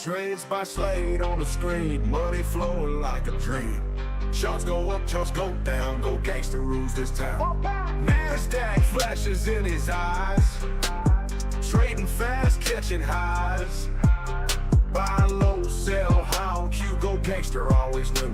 Trades by Slade on the screen, money flowing like a dream. Charts go up, charts go down, go gangster rules this town. NASDAQ flashes in his eyes, trading fast, catching highs. Buy low, sell high on Q, go gangster, always knew.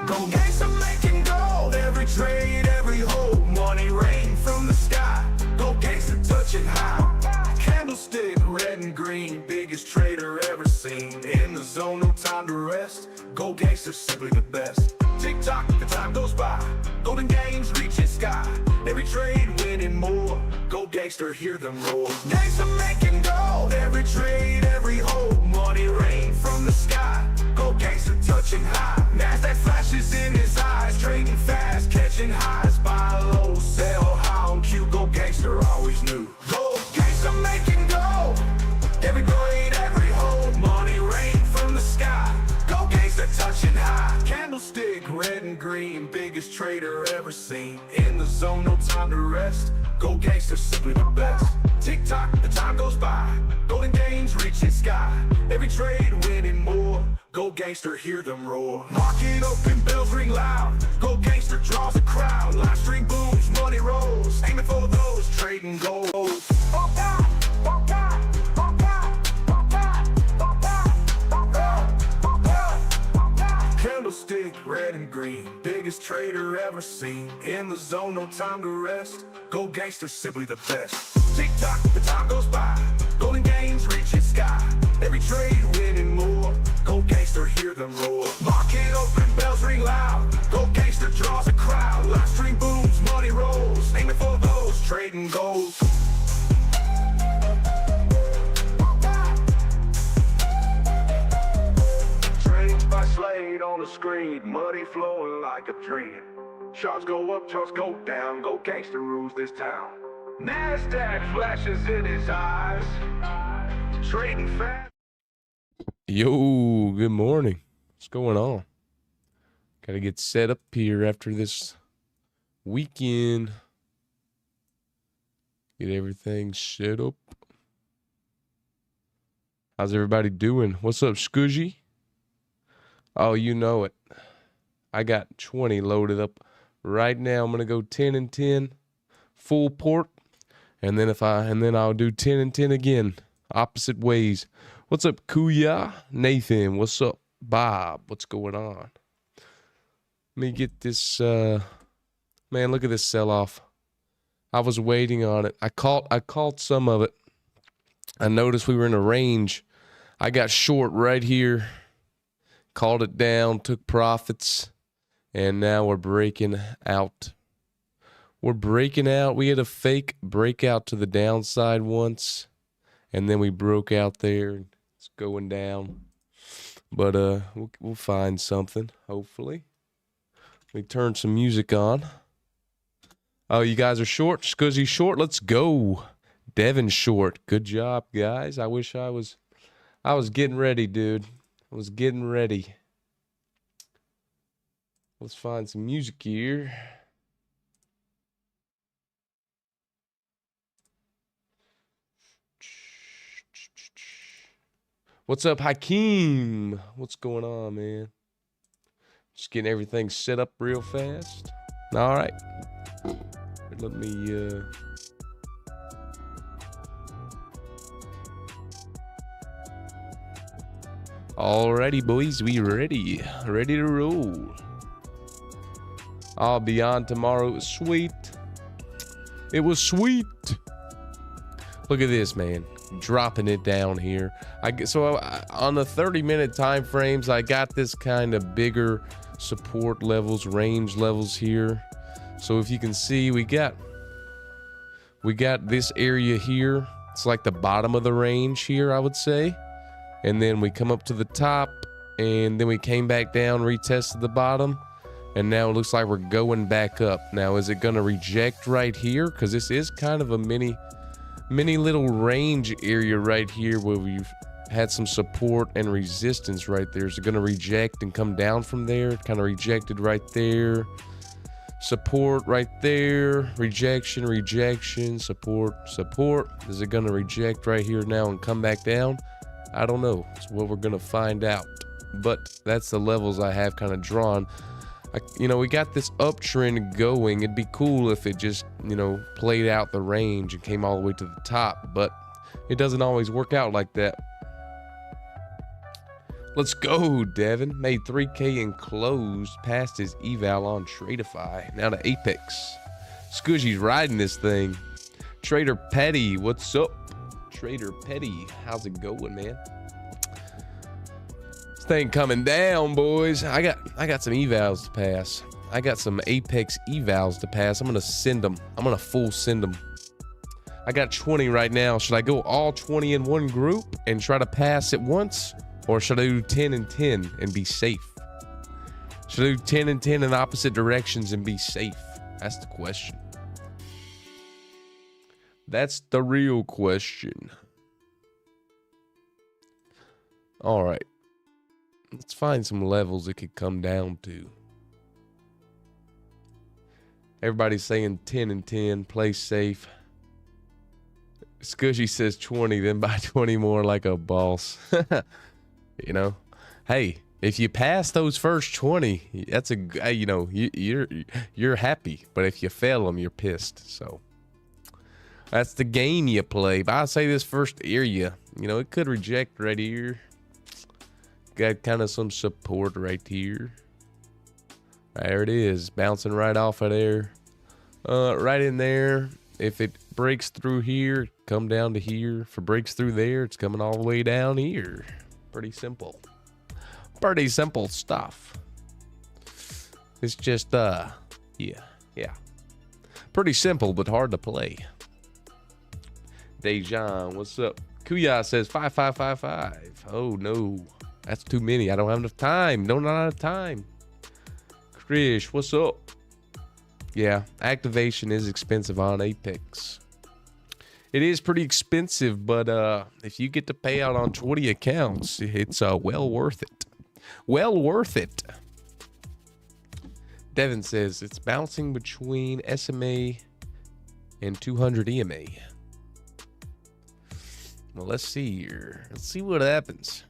Go gangster making gold, every trade, every hold, money rain from the sky. Go gangster touching high. Candlestick, red and green, biggest trader ever seen. In the zone, no time to rest. Go gangster, simply the best. Tick tock, the time goes by. Golden games reaching sky. Every trade winning more. Go gangster, hear them roar. Gangster making gold, every trade, every hold, money rain from the sky. Go gangster touching high. NASDAQ flashes in his eyes, trading fast, catching highs. Buy low, sell high on Q. Go gangster, always knew. Go gangster making gold, every blade, every hold, money rain from the sky. Go gangster touching high. Candlestick, red and green, biggest trader ever seen. In the zone, no time to rest. Go gangster, simply the best. Tick tock, the time goes by. Golden gains reaching sky. Every trade winning more. Go gangster, hear them roar. Market open, bells ring loud. Go gangster draws a crowd. Live stream booms, money rolls. Aiming for those trading gold. Oh God, oh God, oh God, oh God, oh God, oh God, oh God, oh God. Candlestick, red and green, biggest trader ever seen. In the zone, no time to rest. Go gangster, simply the best. Tick tock, the time goes by. Golden gains reaching sky. Every trade winning more. Go gangster, hear them roar. Market open, bells ring loud. Go gangster draws a crowd. Live stream booms, money rolls. Aiming for those trading gold. Trades by Slade on the screen, money flowing like a dream. Charts go up, charts go down, go gangster rules this town. NASDAQ flashes in his eyes, trading fast. Yo, good morning. What's going on? Gotta get set up here after this weekend. Get everything set up. How's everybody doing? What's up, Scoozy? Oh, you know it. I got 20 loaded up right now. I'm gonna go 10 and 10, full port, and then I'll do 10 and 10 again, opposite ways. What's up, Kuya? Nathan, what's up? Bob, what's going on? Let me get this, man, look at this sell-off. I was waiting on it. I caught some of it. I noticed we were in a range. I got short right here, called it down, took profits, and now we're breaking out. We're breaking out. We had a fake breakout to the downside once, and then we broke out there. It's going down, but we'll find something, hopefully. We turn some music on. Oh, you guys are short? Scuzzy short? Let's go. Devin short. Good job, guys. I wish I was getting ready, dude. I was getting ready. Let's find some music here. What's up, Hakeem? What's going on, man? Just getting everything set up real fast. All right. Let me, Alrighty, boys. We ready. Ready to roll. I'll be on tomorrow. It was sweet. It was sweet. Look at this, man. Dropping it down here. On the 30-minute time frames, I got this kind of bigger support levels, range levels here. So if you can see, we got this area here. It's like the bottom of the range here, I would say. And then we come up to the top, and then we came back down, retested the bottom, and now it looks like we're going back up. Now, is it going to reject right here? Because this is kind of a mini little range area right here where we've had some support and resistance right there. Is it going to reject and come down from there? Kind of rejected right there. Support right there. Rejection, rejection, support, support. Is it going to reject right here now and come back down? I don't know. It's what we're going to find out. But that's the levels I have kind of drawn. You know, we got this uptrend going. It'd be cool if it just, you know, played out the range and came all the way to the top. But it doesn't always work out like that. Let's go, Devin. Made 3K and closed past his eval on Tradeify. Now to Apex. Scoozy's riding this thing. Trader Petty, what's up? Trader Petty, how's it going, man? This thing coming down, boys. I got some evals to pass. I got some Apex evals to pass. I'm gonna send them. I'm gonna full send them. I got 20 right now. Should I go all 20 in one group and try to pass it once? Or should I do 10 and 10 and be safe? Should I do 10 and 10 in opposite directions and be safe? That's the question. That's the real question. All right. Let's find some levels it could come down to. Everybody's saying 10 and 10, play safe. Scushy says 20, then buy 20 more like a boss. You know, hey, if you pass those first 20, that's a, you know, you're happy. But if you fail them, you're pissed. So that's the game you play. But I say this first area, you know, it could reject right here. Got kind of some support right here. There it is, bouncing right off of there. Right in there. If it breaks through here, come down to here. If it breaks through there, it's coming all the way down here. Pretty simple. Pretty simple stuff. It's just, yeah. Pretty simple, but hard to play. Dejan, what's up? Kuya says 5555. Oh, no. That's too many. I don't have enough time. Not enough time. Krish, what's up? Yeah, activation is expensive on Apex. It is pretty expensive, but if you get to pay out on 20 accounts, it's well worth it. Well worth it. Devin says it's bouncing between SMA and 200 EMA. Well, let's see here. Let's see what happens.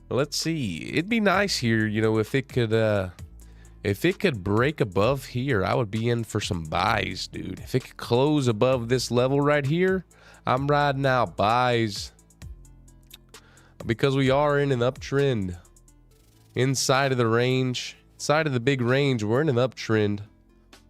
Well, let's see. It'd be nice here, you know, if it could break above here, I would be in for some buys, dude. If it could close above this level right here, I'm riding out buys. Because we are in an uptrend. Inside of the range, inside of the big range, we're in an uptrend.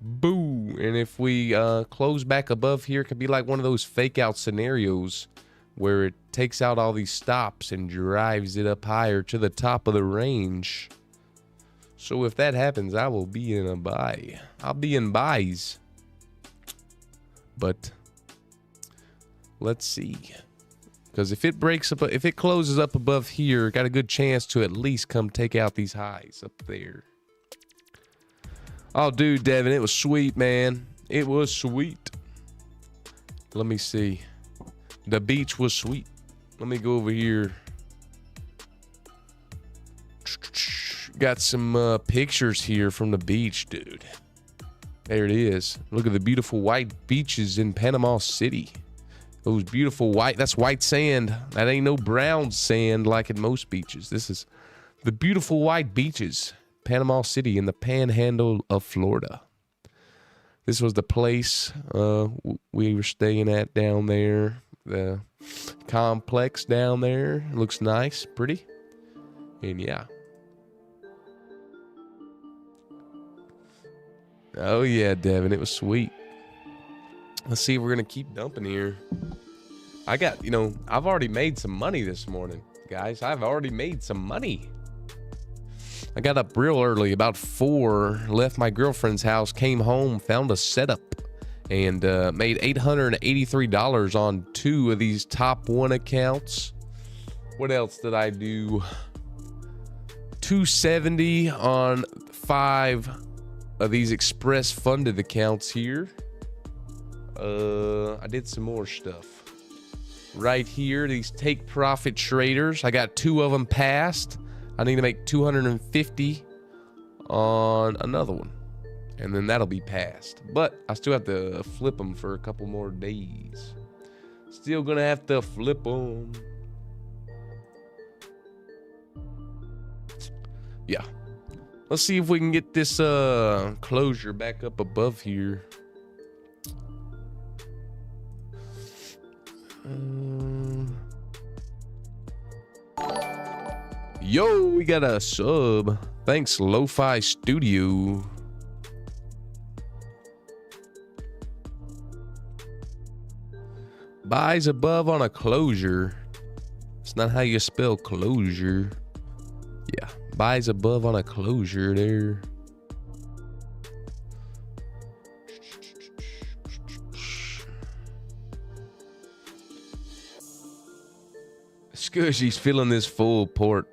Boo! And if we close back above here, it could be like one of those fake out scenarios where it takes out all these stops and drives it up higher to the top of the range. So if that happens, I will be in a buy. I'll be in buys. But let's see. Because if it breaks up, if it closes up above here, got a good chance to at least come take out these highs up there. Oh, dude, Devin, it was sweet, man. It was sweet. Let me see. The beach was sweet. Let me go over here. Got some pictures here from the beach, dude. There it is. Look at the beautiful white beaches in Panama City. Those beautiful white, that's white sand. That ain't no brown sand like at most beaches. This is the beautiful white beaches, Panama City in the panhandle of Florida. This was the place we were staying at down there. The complex down there. Looks nice, pretty. And yeah. Oh yeah, Devin, it was sweet. Let's see if we're gonna keep dumping here. I got, you know, I've already made some money this morning, guys. I've already made some money. I got up real early, about 4, left my girlfriend's house, came home, found a setup, and made $883 on 2 of these TopOne accounts. What else did I do? $270 on 5 of these express funded accounts here. I did some more stuff right here. These take profit traders, I got 2 of them passed. I need to make 250 on another one, and then that'll be passed. But I still have to flip them for a couple more days. Still gonna have to flip them. Yeah. Let's see if we can get this closure back up above here. Yo, we got a sub. Thanks, Lo-Fi Studio. Buys above on a closure. It's not how you spell closure. Yeah, buys above on a closure there. Scushy's feeling this full port.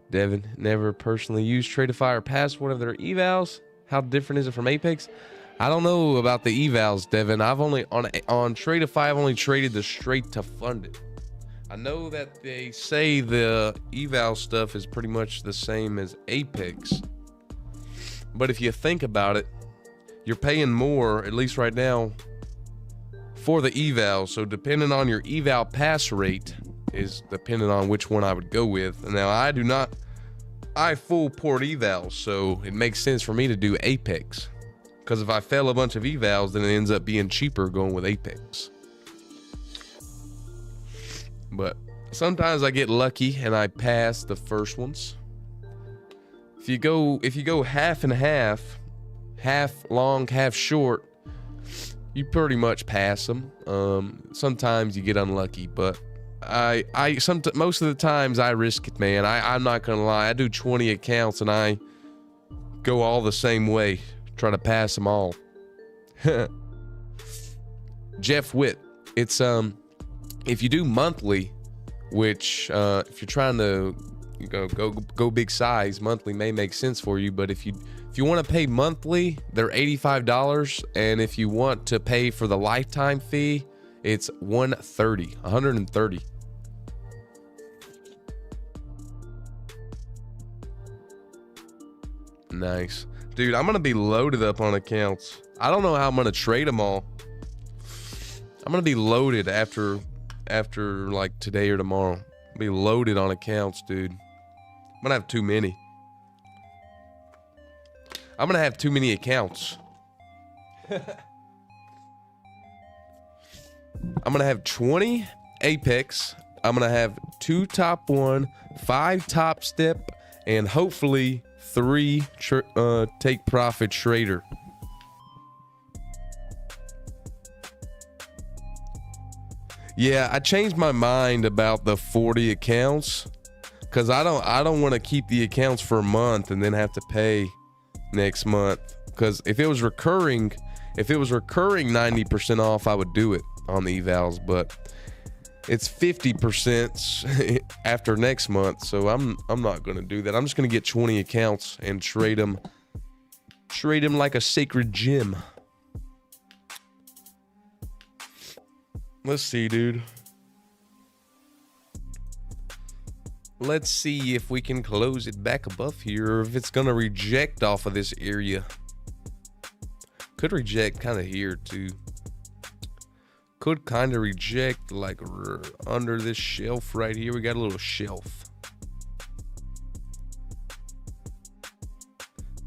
Devin, never personally used Tradeify or passed one of their evals. How different is it from Apex? I don't know about the evals, Devin. I've only on Tradeify, I've only traded the straight to funded. I know that they say the eval stuff is pretty much the same as Apex. But if you think about it, you're paying more, at least right now, for the eval. So depending on your eval pass rate is depending on which one I would go with. And now I full port evals, so it makes sense for me to do Apex. Because if I fail a bunch of evals, then it ends up being cheaper going with Apex. But sometimes I get lucky and I pass the first ones. If you go half and half long, half short, you pretty much pass them. Sometimes you get unlucky, but most of the times I risk it, man. I'm not gonna lie. I do 20 accounts and I go all the same way, try to pass them all. Jeff Witt, it's if you do monthly, which if you're trying to go big size, monthly may make sense for you. But if you want to pay monthly, they're $85, and if you want to pay for the lifetime fee, it's $130. Nice. Dude, I'm going to be loaded up on accounts. I don't know how I'm going to trade them all. I'm going to be loaded after like today or tomorrow. I'll be loaded on accounts, dude. I'm going to have too many. I'm going to have too many accounts. I'm going to have 20 Apex. I'm going to have 2 TopOne, 5 Top Step, and hopefully 3 Take Profit Trader. Yeah, I changed my mind about the 40 accounts because I don't want to keep the accounts for a month and then have to pay next month. Because if it was recurring 90% off, I would do it on the evals, but it's 50% after next month, so I'm not gonna do that. I'm just gonna get 20 accounts and trade them like a sacred gem. Let's see, dude. Let's see if we can close it back above here, or if it's gonna reject off of this area. Could reject kind of here too. Could kind of reject like under this shelf right here. We got a little shelf.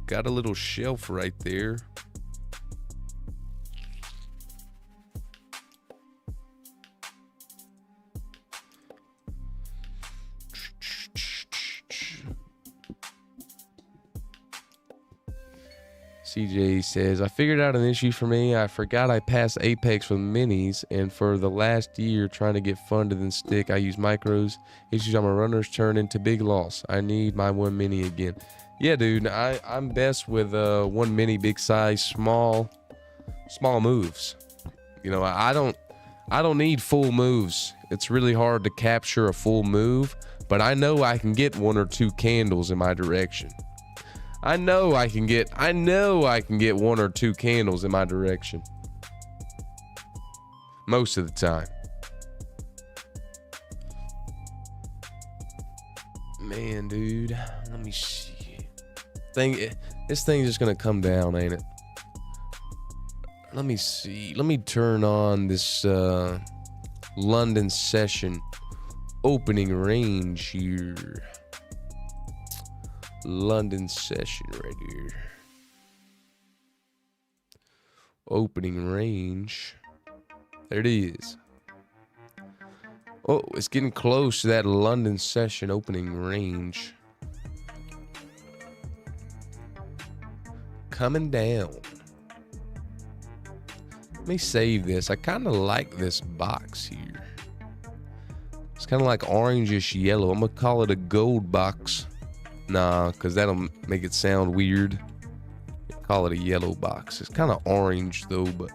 Got a little shelf right there. CJ says, I figured out an issue for me. I forgot I passed Apex with minis, and for the last year trying to get funded and stick, I use micros. Issues on my runners turn into big loss. I need my 1 mini again. Yeah, dude, I'm best with 1 mini, big size, small moves. You know, I don't need full moves. It's really hard to capture a full move, but I know I can get 1 or 2 candles in my direction. I know I can get 1 or 2 candles in my direction. Most of the time. Man, dude, let me see. This thing's just gonna come down, ain't it? Let me see. Let me turn on this London session opening range here. London session right here. Opening range. There it is. Oh, it's getting close to that London session opening range. Coming down. Let me save this. I kind of like this box here. It's kind of like orangish yellow. I'm going to call it a gold box. Nah, because that'll make it sound weird. Call it a yellow box. It's kind of orange though, but.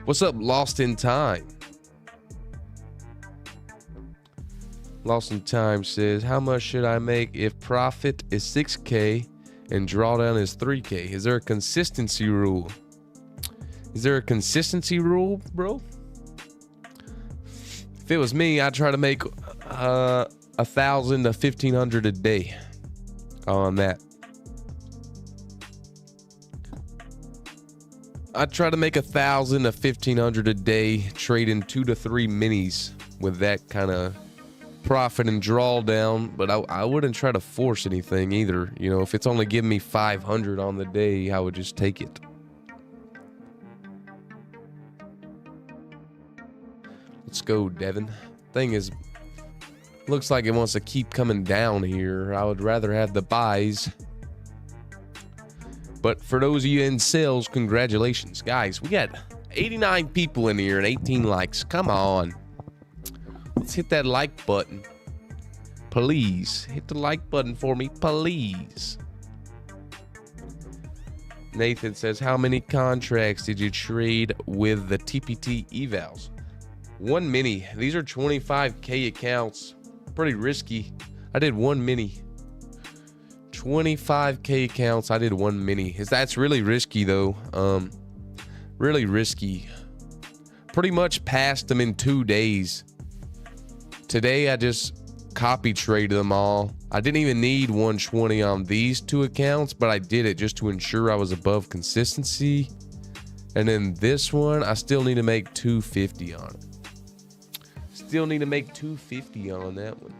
What's up, Lost in Time? Lost in Time says, how much should I make if profit is 6K and drawdown is 3K? Is there a consistency rule? Is there a consistency rule, bro? If it was me, I'd try to make 1,000 to 1,500 a day on that. I'd try to make 1,000 to 1,500 a day, trading 2 to 3 minis with that kind of profit and drawdown. But I wouldn't try to force anything either. You know, if it's only giving me 500 on the day, I would just take it. Let's go, Devin. Thing is, looks like it wants to keep coming down here. I would rather have the buys. But for those of you in sales, congratulations. Guys, we got 89 people in here and 18 likes. Come on. Let's hit that like button. Please. Hit the like button for me, please. Nathan says, how many contracts did you trade with the TPT evals? One mini. These are 25K accounts. Pretty risky. I did one mini. 25K accounts. I did one mini. That's really risky though. Really risky. Pretty much passed them in 2 days. Today I just copy traded them all. I didn't even need 120 on these 2 accounts, but I did it just to ensure I was above consistency. And then this one, I still need to make 250 on it. Still need to make 250 on that one.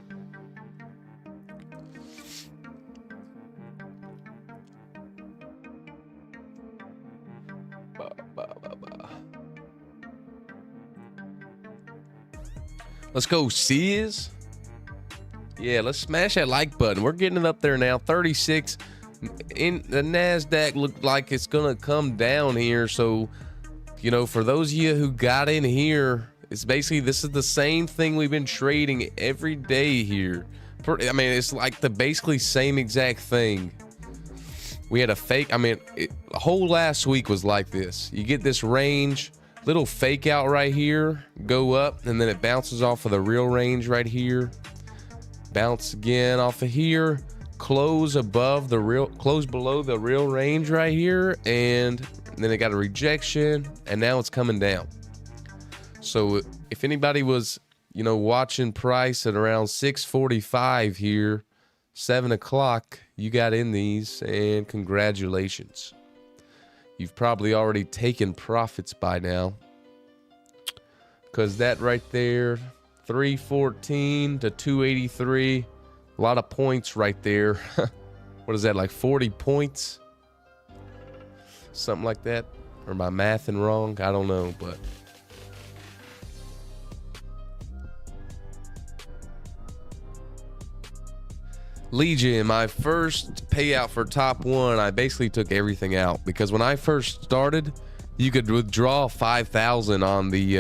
Let's go, Sears. Yeah, let's smash that like button. We're getting it up there now. 36. In the NASDAQ looked like it's gonna come down here. So, you know, for those of you who got in here, it's basically, this is the same thing we've been trading every day here. I mean, it's like the basically same exact thing. We had a fake, I mean, the whole last week was like this. You get this range, little fake out right here, go up, and then it bounces off of the real range right here. Bounce again off of here, close above the real, close below the real range right here, and then it got a rejection, and now it's coming down. So if anybody was, you know, watching price at around 645 here, 7 o'clock, you got in these, and congratulations. You've probably already taken profits by now. Because that right there, 314 to 283, a lot of points right there. What is that, like 40 points? Something like that. Or am I mathing wrong? I don't know, but... Legion, my first payout for TopOne, I basically took everything out because when I first started, you could withdraw 5,000 on the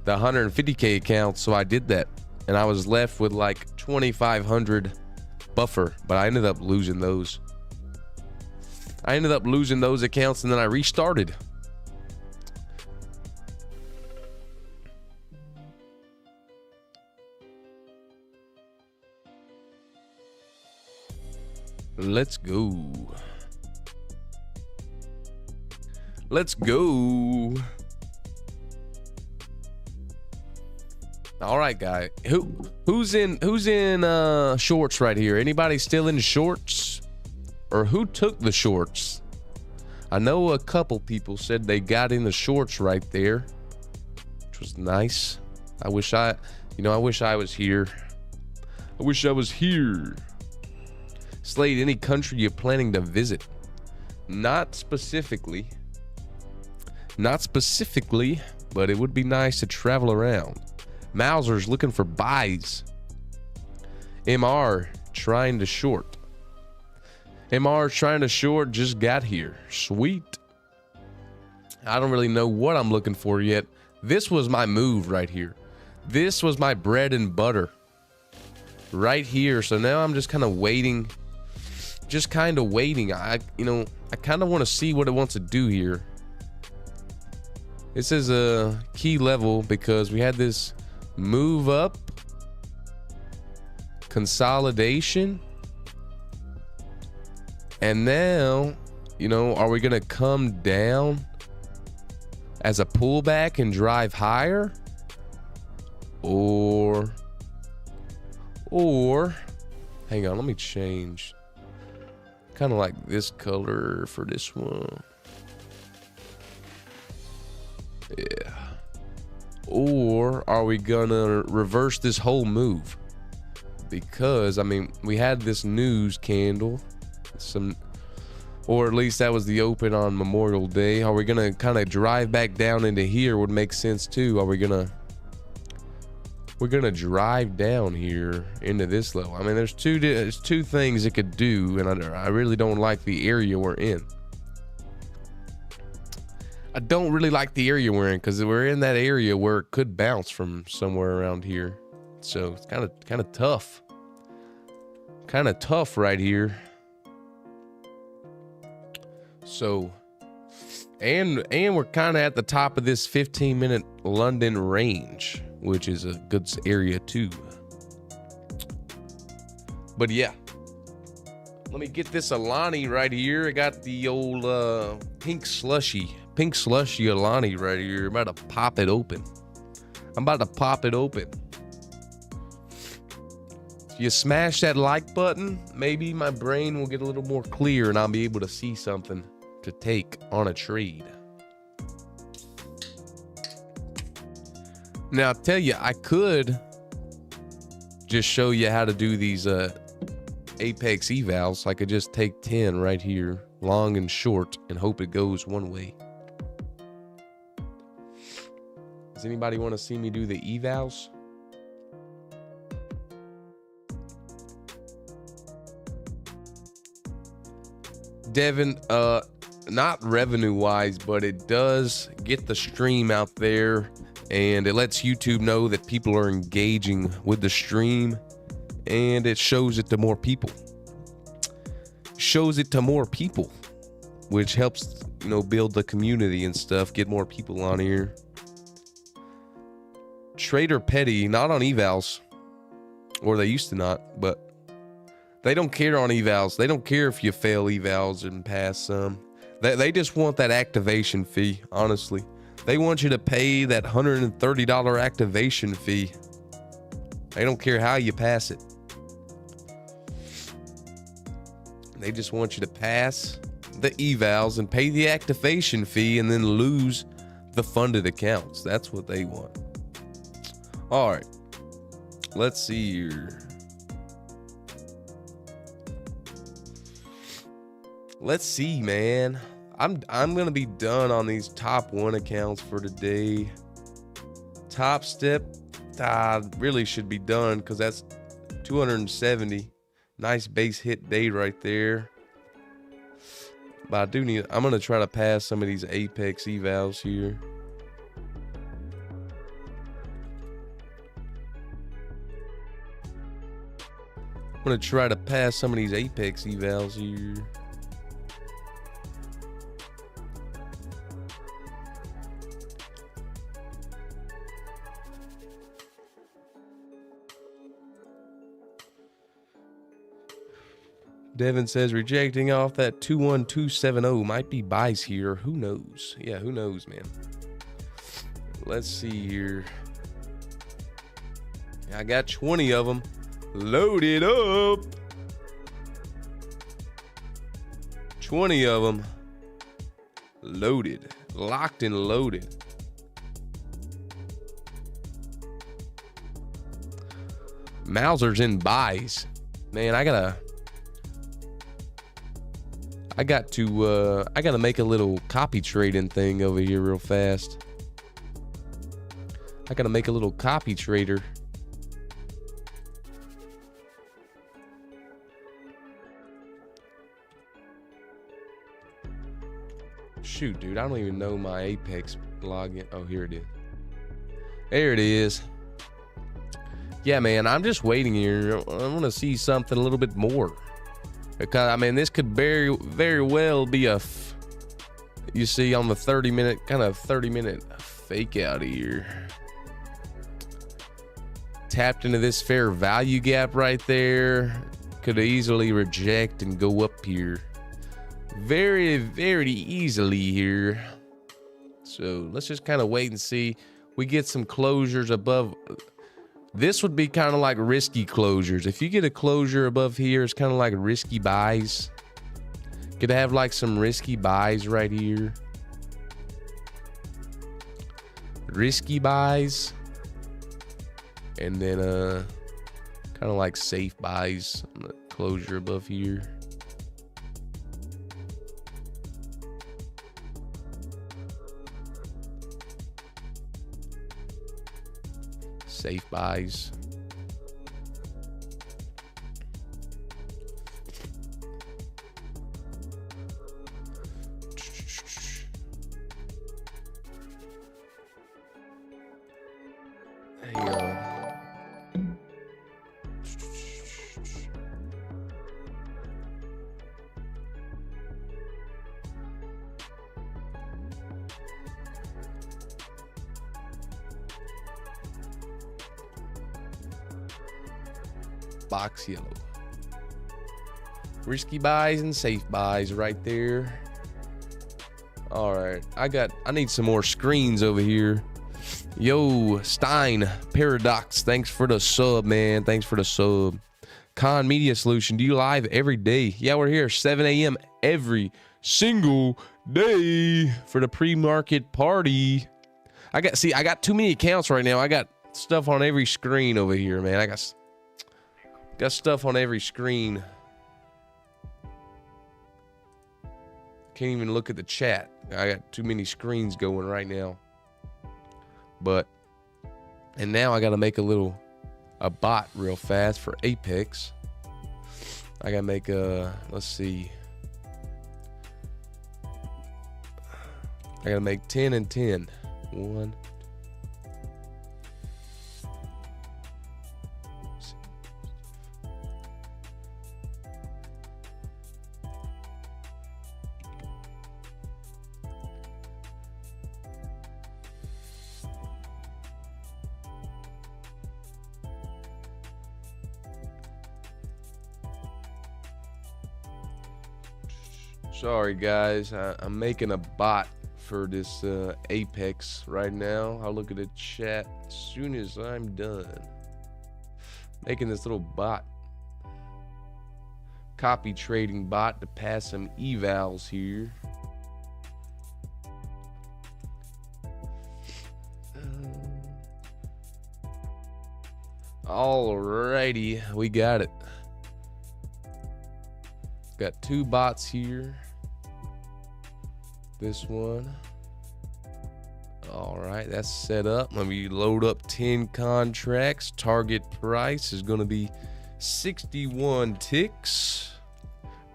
150K account, so I did that, and I was left with like 2,500 buffer, but I ended up losing those. I ended up losing those accounts, and then I restarted. Let's go. Let's go. All right, guy. Who's in shorts right here? Anybody still in shorts? Or who took the shorts? I know a couple people said they got in the shorts right there, which was nice. I wish I was here. I wish I was here. Slade, any country you're planning to visit? Not specifically, but it would be nice to travel around. Mauser's looking for buys. MR trying to short. MR trying to short just got here. Sweet. I don't really know what I'm looking for yet. This was my move right here. This was my bread and butter right here. So now I'm just kind of waiting. I kind of want to see what it wants to do here. This is a key level because we had this move up, consolidation, and now, are we gonna come down as a pullback and drive higher, or hang on, let me change, kind of like this color for this one. Yeah. Or are we gonna reverse this whole move? Because we had this news candle, or at least that was the open on Memorial Day. Are we gonna kind of drive back down into here? Would make sense too. We're gonna drive down here into this level. There's two things it could do, and I really don't like the area we're in. I don't really like the area we're in because we're in that area where it could bounce from somewhere around here. So it's kind of tough. Kind of tough right here. So, and we're kind of at the top of this 15-minute London range, which is a good area too. But yeah. Let me get this Alani right here. I got the old pink slushy Alani right here. I'm about to pop it open. If you smash that like button, maybe my brain will get a little more clear and I'll be able to see something to take on a trade. Now, I'll tell you, I could just show you how to do these Apex evals. I could just take 10 right here, long and short, and hope it goes one way. Does anybody want to see me do the evals? Devin, not revenue wise, but it does get the stream out there and it lets YouTube know that people are engaging with the stream, and it shows it to more people. Which helps, build the community and stuff, get more people on here. Trader Petty, not on evals, or they used to not, but they don't care on evals. They don't care if you fail evals and pass some. They just want that activation fee, honestly. They want you to pay that $130 activation fee. They don't care how you pass it. They just want you to pass the evals and pay the activation fee and then lose the funded accounts. That's what they want. All right. Let's see here. Let's see, man. I'm gonna be done on these TopOne accounts for today. Top Step, really should be done because that's 270. Nice base hit day right there. But I'm gonna try to pass some of these Apex evals here. I'm gonna try to pass some of these Apex evals here. Devin says rejecting off that 21270 might be buys here. Who knows? Yeah, who knows, man. Let's see here. I got 20 of them loaded up. 20 of them loaded, locked and loaded. Mauser's in buys. Man, I gotta make a little copy trading thing over here real fast. I gotta make a little copy trader. Shoot, dude, I don't even know my Apex login. Oh, here it is. There it is. Yeah, man, I'm just waiting here. I want to see something a little bit more. Because, I mean, this could very well be you see, on the 30-minute fake out here. Tapped into this fair value gap right there. Could easily reject and go up here. Very, very easily here. So let's just kind of wait and see. We get some closures above. This would be kind of like risky closures. If you get a closure above here, it's kind of like risky buys. Could have like some risky buys right here. Risky buys. And then kind of like safe buys on the closure above here. Safe buys. There you go. Box yellow. Risky buys and safe buys right there. All right, I need some more screens over here. Yo, Stein Paradox, thanks for the sub, man. Thanks for the sub. Con Media Solution, do you live every day? Yeah, we're here 7 a.m. every single day for the pre-market party. I got too many accounts right now. I got stuff on every screen over here, man. I got stuff on every screen. Can't even look at the chat. I got too many screens going right now. And now I got to make a bot real fast for Apex. I got to make let's see. I got to make 10 and 10. 1. Sorry guys, I'm making a bot for this Apex right now. I'll look at the chat as soon as I'm done. Making this little bot. Copy trading bot to pass some evals here. Alrighty, we got it. Got 2 bots here. This one. All right, that's set up. Let me load up 10 contracts. Target price is going to be 61 ticks.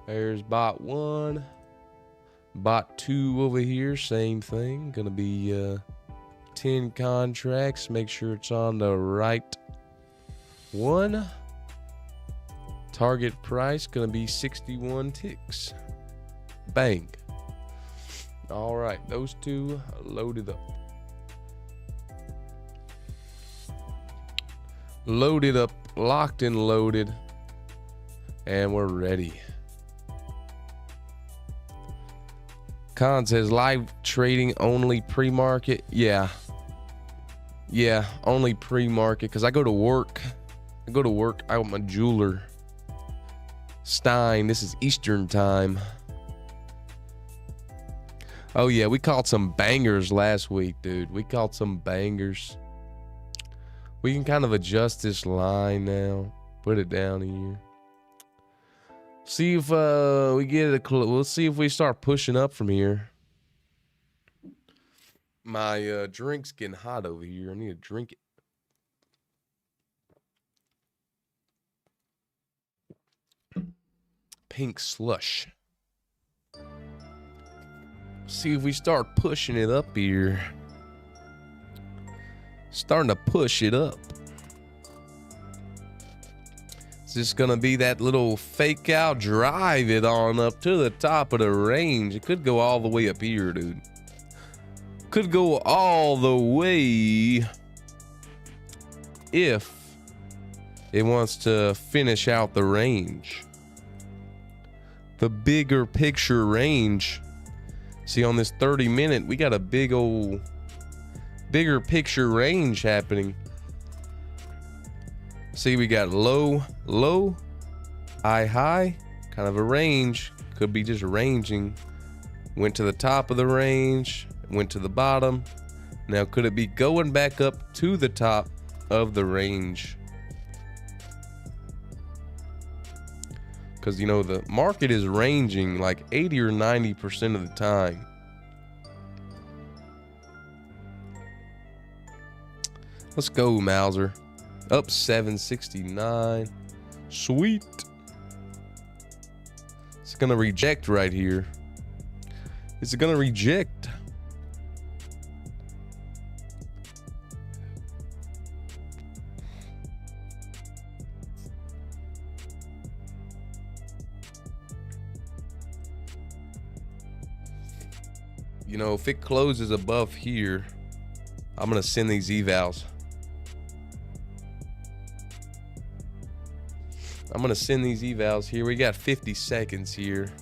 There's bot 1. Bot 2 over here, same thing. Going to be 10 contracts. Make sure it's on the right one. Target price going to be 61 ticks. Bang. All right, those 2 loaded up. Loaded up, locked and loaded. And we're ready. Con says live trading only pre-market. Yeah. Yeah, only pre-market because I go to work. I go to work out with my jeweler. Stein, this is Eastern time. Oh yeah, we caught some bangers last week, dude. We caught some bangers. We can kind of adjust this line now. Put it down here. See if we get it. We'll see if we start pushing up from here. My drink's getting hot over here. I need to drink it. Pink slush. See if we start pushing it up here. Starting to push it up. It's just gonna be that little fake out, drive it on up to the top of the range. It could go all the way up here, dude. Could go all the way if it wants to finish out the range. The bigger picture range. See, on this 30-minute, we got a big old bigger picture range happening. See, we got low, low, high, high, kind of a range. Could be just ranging. Went to the top of the range, went to the bottom. Now, could it be going back up to the top of the range? Because, you know, the market is ranging like 80 or 90% of the time. Let's go, Mauser. Up 769. Sweet. It's going to reject right here. Is it going to reject? You know, if it closes above here, I'm going to send these evals. I'm going to send these evals here. We got 50 seconds here.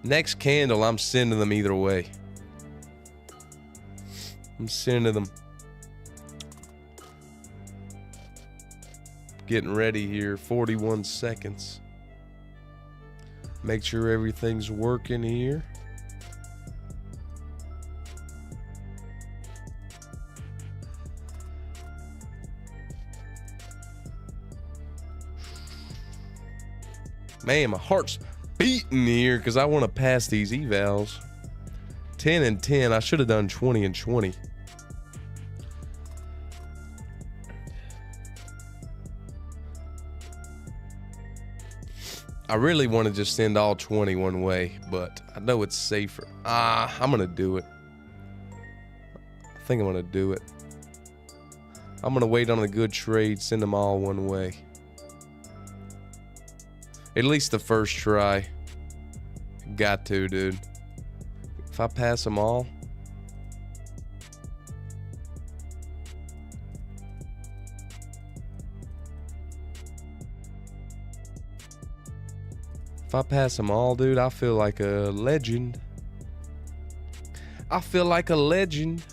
Next candle, I'm sending them either way. I'm sending them. Getting ready here. 41 seconds. Make sure everything's working here. Man, my heart's beating here because I want to pass these evals. 10 and 10. I should have done 20 and 20. I really want to just send all 20 one way, but I know it's safer. I'm going to do it. I think I'm going to do it. I'm going to wait on a good trade, send them all one way. At least the first try. Got to, dude. If I pass them all. If I pass them all, dude, I feel like a legend. I feel like a legend.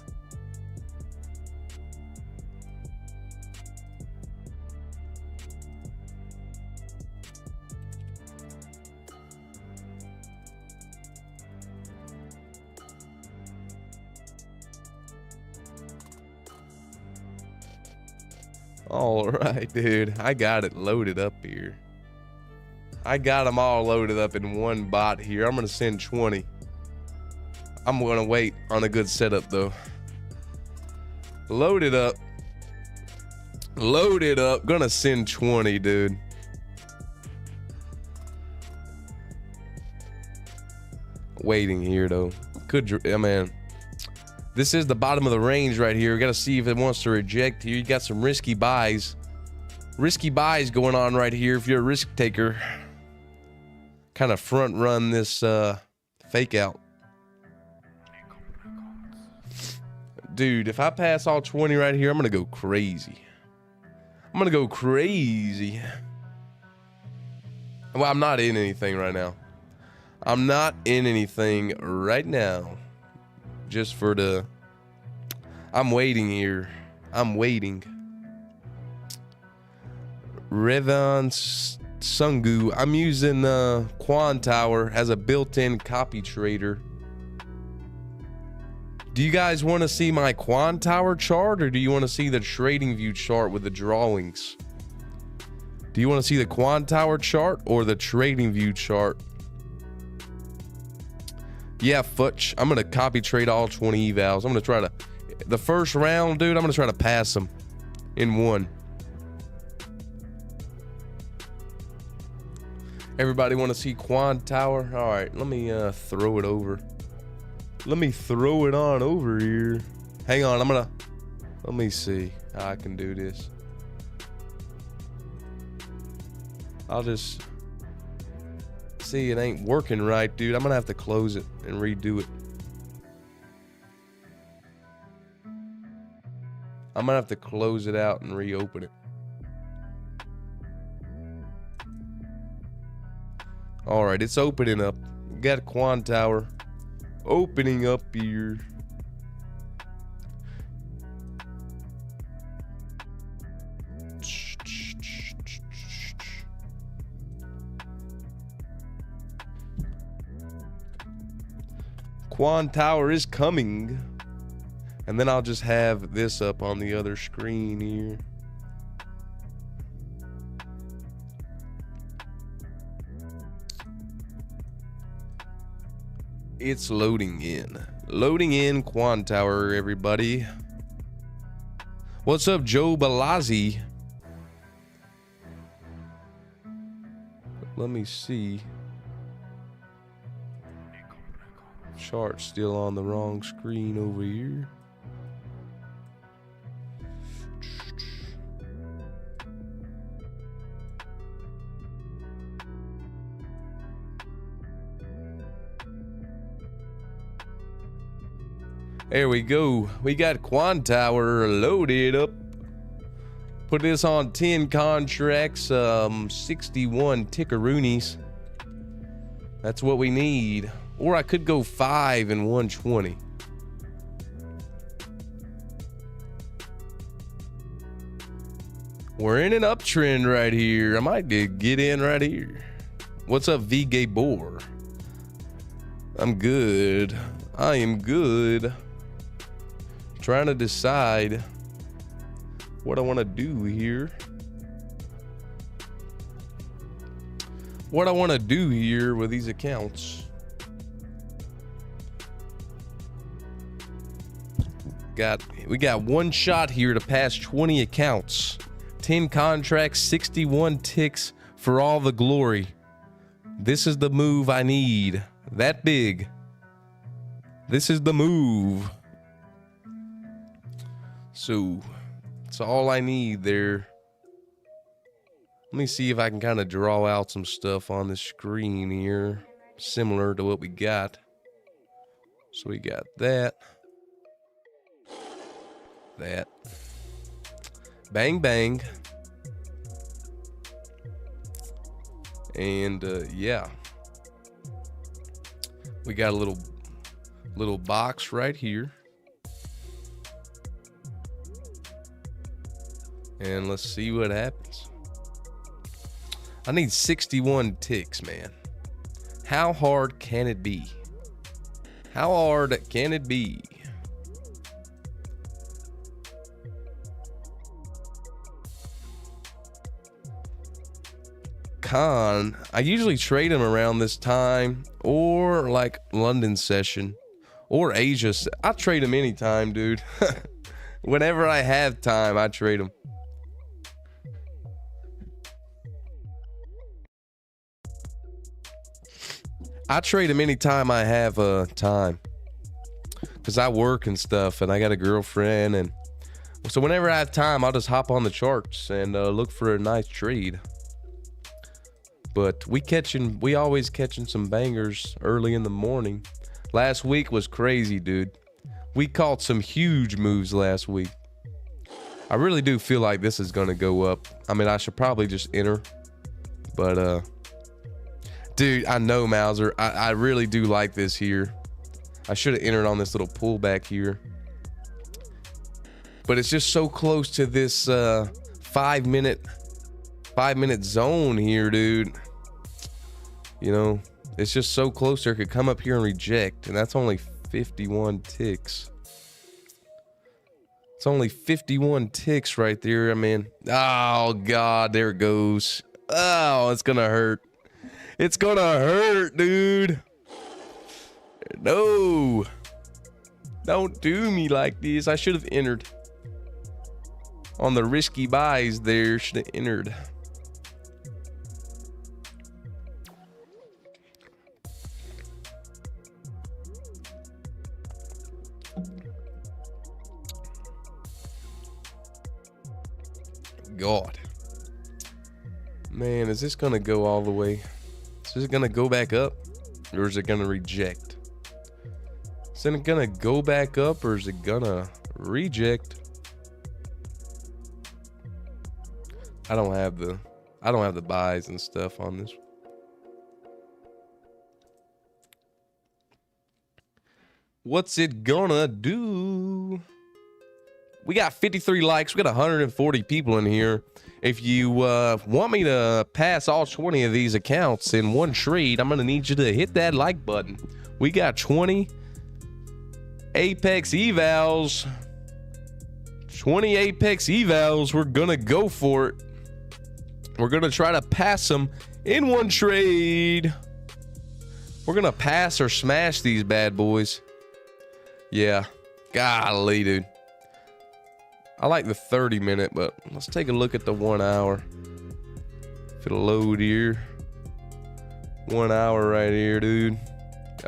All right, dude. I got it loaded up here. I got them all loaded up in one bot here. I'm going to send 20. I'm going to wait on a good setup, though. Load it up. Load it up. Going to send 20, dude. Waiting here, though. Man. This is the bottom of the range right here. We got to see if it wants to reject here. You got some risky buys. Risky buys going on right here if you're a risk taker. Kind of front run this fake out. Dude, if I pass all 20 right here, I'm going to go crazy. I'm going to go crazy. Well, I'm not in anything right now. I'm not in anything right now. Just for the... I'm waiting here. I'm waiting. Revon Sungu. I'm using Quan Tower as a built-in copy trader. Do you guys want to see my Quan Tower chart, or do you want to see the Trading View chart with the drawings? Do you want to see the Quan Tower chart or the Trading View chart? Yeah, Futch. I'm going to copy trade all 20 evals. I'm going to try to... The first round, dude, I'm going to try to pass them in one. Everybody want to see Quan Tower? All right, let me throw it over. Let me throw it on over here. Hang on, let me see how I can do this. I'll just see it ain't working right, dude. I'm gonna have to close it and redo it. I'm gonna have to close it out and reopen it. All right, it's opening up. We got Quan Tower opening up here. Quan Tower is coming. And then I'll just have this up on the other screen here. It's loading in. Loading in Quan Tower, everybody. What's up, Joe Balazzi? Let me see. Chart's still on the wrong screen over here. There we go. We got Quan Tower loaded up. Put this on 10 contracts, 61 tickeroonies. That's what we need. Or I could go 5 and 120. We're in an uptrend right here. I might get in right here. What's up, V Gabor? I'm good. I am good. Trying to decide what I want to do here. What I want to do here with these accounts. We got one shot here to pass 20 accounts. 10 contracts, 61 ticks for all the glory. This is the move I need. That big. This is the move. So, it's all I need there. Let me see if I can kind of draw out some stuff on the screen here, similar to what we got. So we got that. That. Bang, bang. And, yeah. We got a little box right here. And let's see what happens. I need 61 ticks, man. How hard can it be? How hard can it be? I usually trade them around this time, or like London session, or Asia. I trade them anytime, dude. Whenever I have time, I trade them. I trade them anytime I have time, because I work and stuff, and I got a girlfriend, and so whenever I have time, I'll just hop on the charts and look for a nice trade. But we always catching some bangers early in the morning. Last week was crazy, dude. We caught some huge moves last week. I really do feel like this is gonna go up. I mean, I should probably just enter, but dude, I know, Mauser. I really do like this here. I should have entered on this little pullback here. but it's just so close to this 5 minute zone here, dude. You know, it's just so close there. It could come up here and reject, and that's only 51 ticks. It's only 51 ticks right there. I mean, oh God, there it goes. Oh, it's gonna hurt. It's gonna hurt, dude. No, don't do me like this. I should have entered on the risky buys there. Should have entered. God, man, is this gonna go all the way? Is this gonna go back up, or is it gonna reject? Is it gonna go back up, or is it gonna reject? I don't have the buys and stuff on this. What's it gonna do? We got 53 likes. We got 140 people in here. If you want me to pass all 20 of these accounts in one trade, I'm going to need you to hit that like button. We got 20 Apex evals. 20 Apex evals. We're going to go for it. We're going to try to pass them in one trade. We're going to pass or smash these bad boys. Yeah. Golly, dude. I like the 30 minute, but let's take a look at the 1 hour. If it'll load here. 1 hour right here, dude.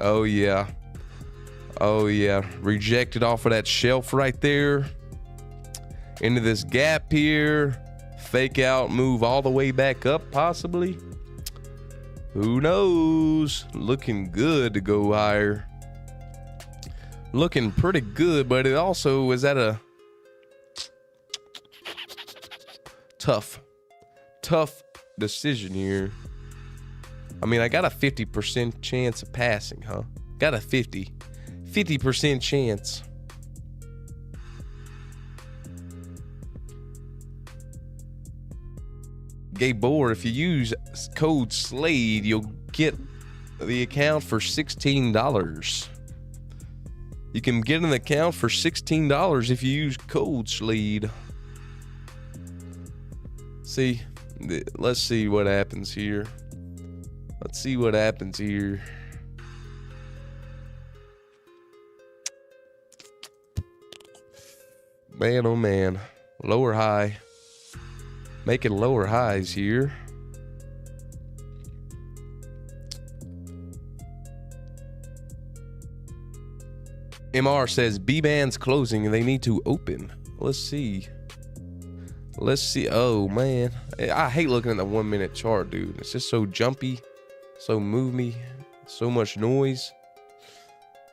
Oh, yeah. Oh, yeah. Rejected off of that shelf right there. Into this gap here. Fake out, move all the way back up, possibly. Who knows? Looking good to go higher. Looking pretty good, but it also is at a tough decision here. I mean, I got a 50% chance of passing, huh? Got a 50% chance. Gabor, if you use code SLADE, you'll get the account for $16. You can get an account for $16 if you use code SLADE. See, let's see what happens here. Let's see what happens here. Man, oh man. Lower high. Making lower highs here. MR says B-band's closing and they need to open. Let's see. Let's see. Oh man, I hate looking at the 1 minute chart, dude. It's just so jumpy, so movey, so much noise.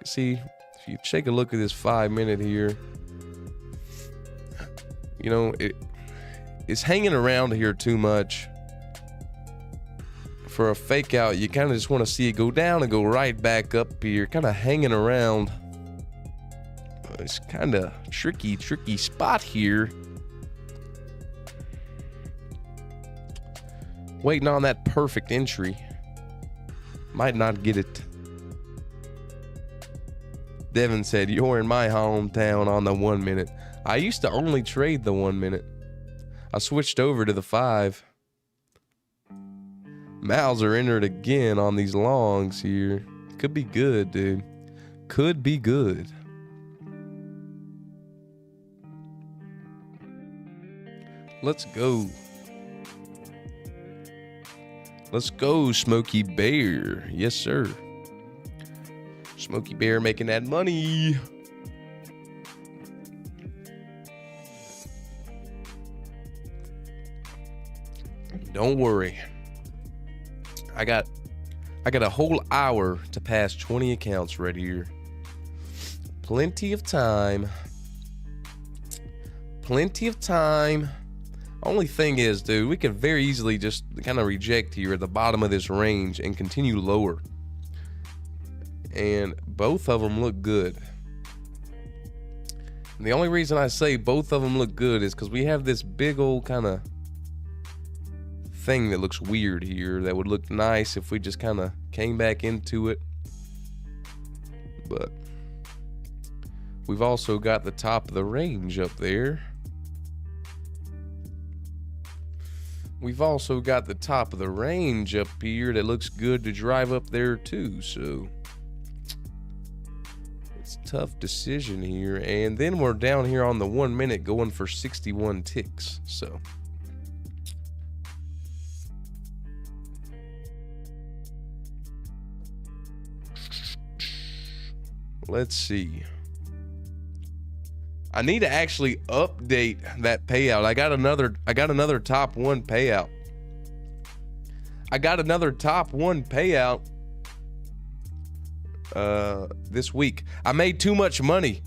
See, if you take a look at this 5 minute here, you know, it's hanging around here too much for a fake out. You kind of just want to see it go down and go right back up here, kind of hanging around. It's kind of tricky spot here. Waiting on that perfect entry. Might not get it. Devin said, you're in my hometown on the 1 minute. I used to only trade the 1 minute. I switched over to the 5. Mauser entered again on these longs here. Could be good, dude. Could be good. Let's go. Let's go, Smokey Bear. Yes, sir. Smokey Bear making that money. Don't worry. I got a whole hour to pass 20 accounts right here. Plenty of time. Plenty of time. Only thing is, dude, we could very easily just kind of reject here at the bottom of this range and continue lower. And both of them look good. The only reason I say both of them look good is because we have this big old kind of thing that looks weird here that would look nice if we just kind of came back into it. But we've also got the top of the range up there. We've also got the top of the range up here that looks good to drive up there too. So it's a tough decision here. And then we're down here on the 1 minute going for 61 ticks. So let's see. I need to actually update that payout. I got another top one payout. This week. I made too much money.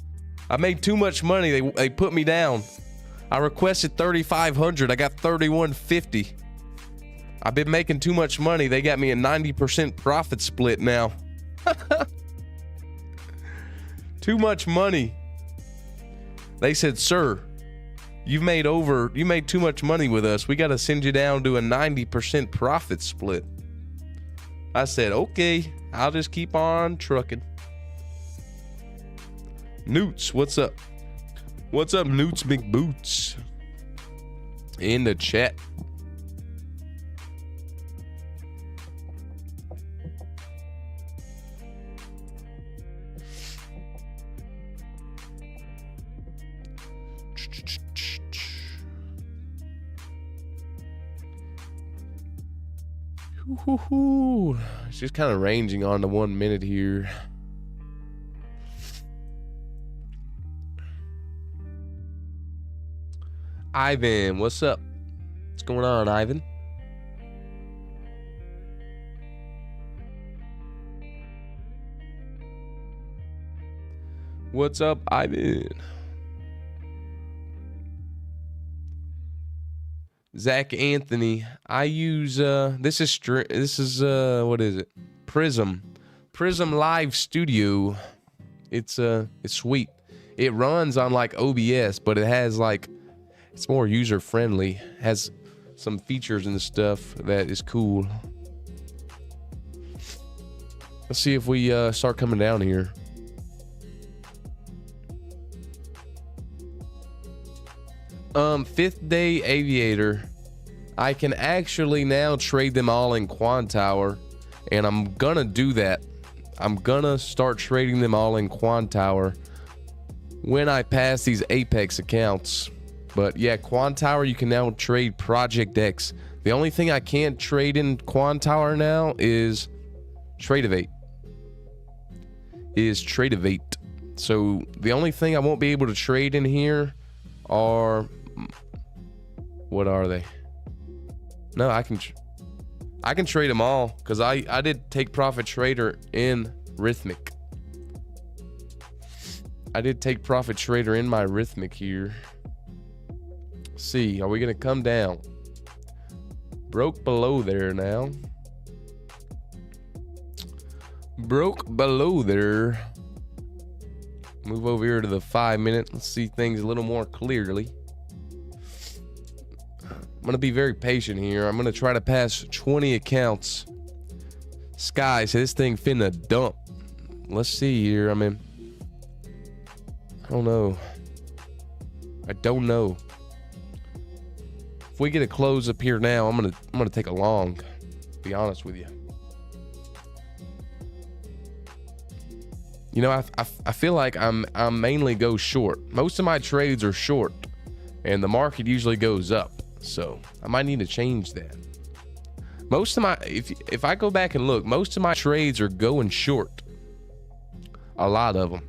They put me down. I requested 3,500. I got 3,150. I've been making too much money. They got me a 90% profit split now. Too much money. They said, sir, you made too much money with us. We got to send you down to a 90% profit split. I said, okay, I'll just keep on trucking. Newts, what's up? What's up, Newts McBoots? In the chat. It's just kind of ranging on the 1 minute here. Ivan, what's up? What's going on, Ivan? What's up, Ivan? Zach Anthony, I use this is what is it? Prism Live Studio. It's sweet. It runs on like OBS, but it has like, it's more user friendly. Has some features and stuff that is cool. Let's see if we start coming down here. Fifth Day Aviator. I can actually now trade them all in Quantower, and I'm gonna do that. I'm gonna start trading them all in Quantower when I pass these Apex accounts. But yeah, Quantower, you can now trade Project X. The only thing I can't trade in Quantower now is Tradeify. So the only thing I won't be able to trade in here are, what are they? No, I can trade them all because I did take profit trader in Rhythmic. I did take profit trader in my Rhythmic here. Let's see, are we gonna come down? Broke below there now. Broke below there. Move over here to the 5 minute. Let's see things a little more clearly. I'm gonna be very patient here. I'm gonna try to pass 20 accounts. Sky, so this thing finna dump. Let's see here. I mean, I don't know. If we get a close up here now, I'm gonna take a long. To be honest with you. You know, I feel like I'm mainly go short. Most of my trades are short, and the market usually goes up. So I might need to change that. Most of my, if I go back and look, most of my trades are going short. A lot of them.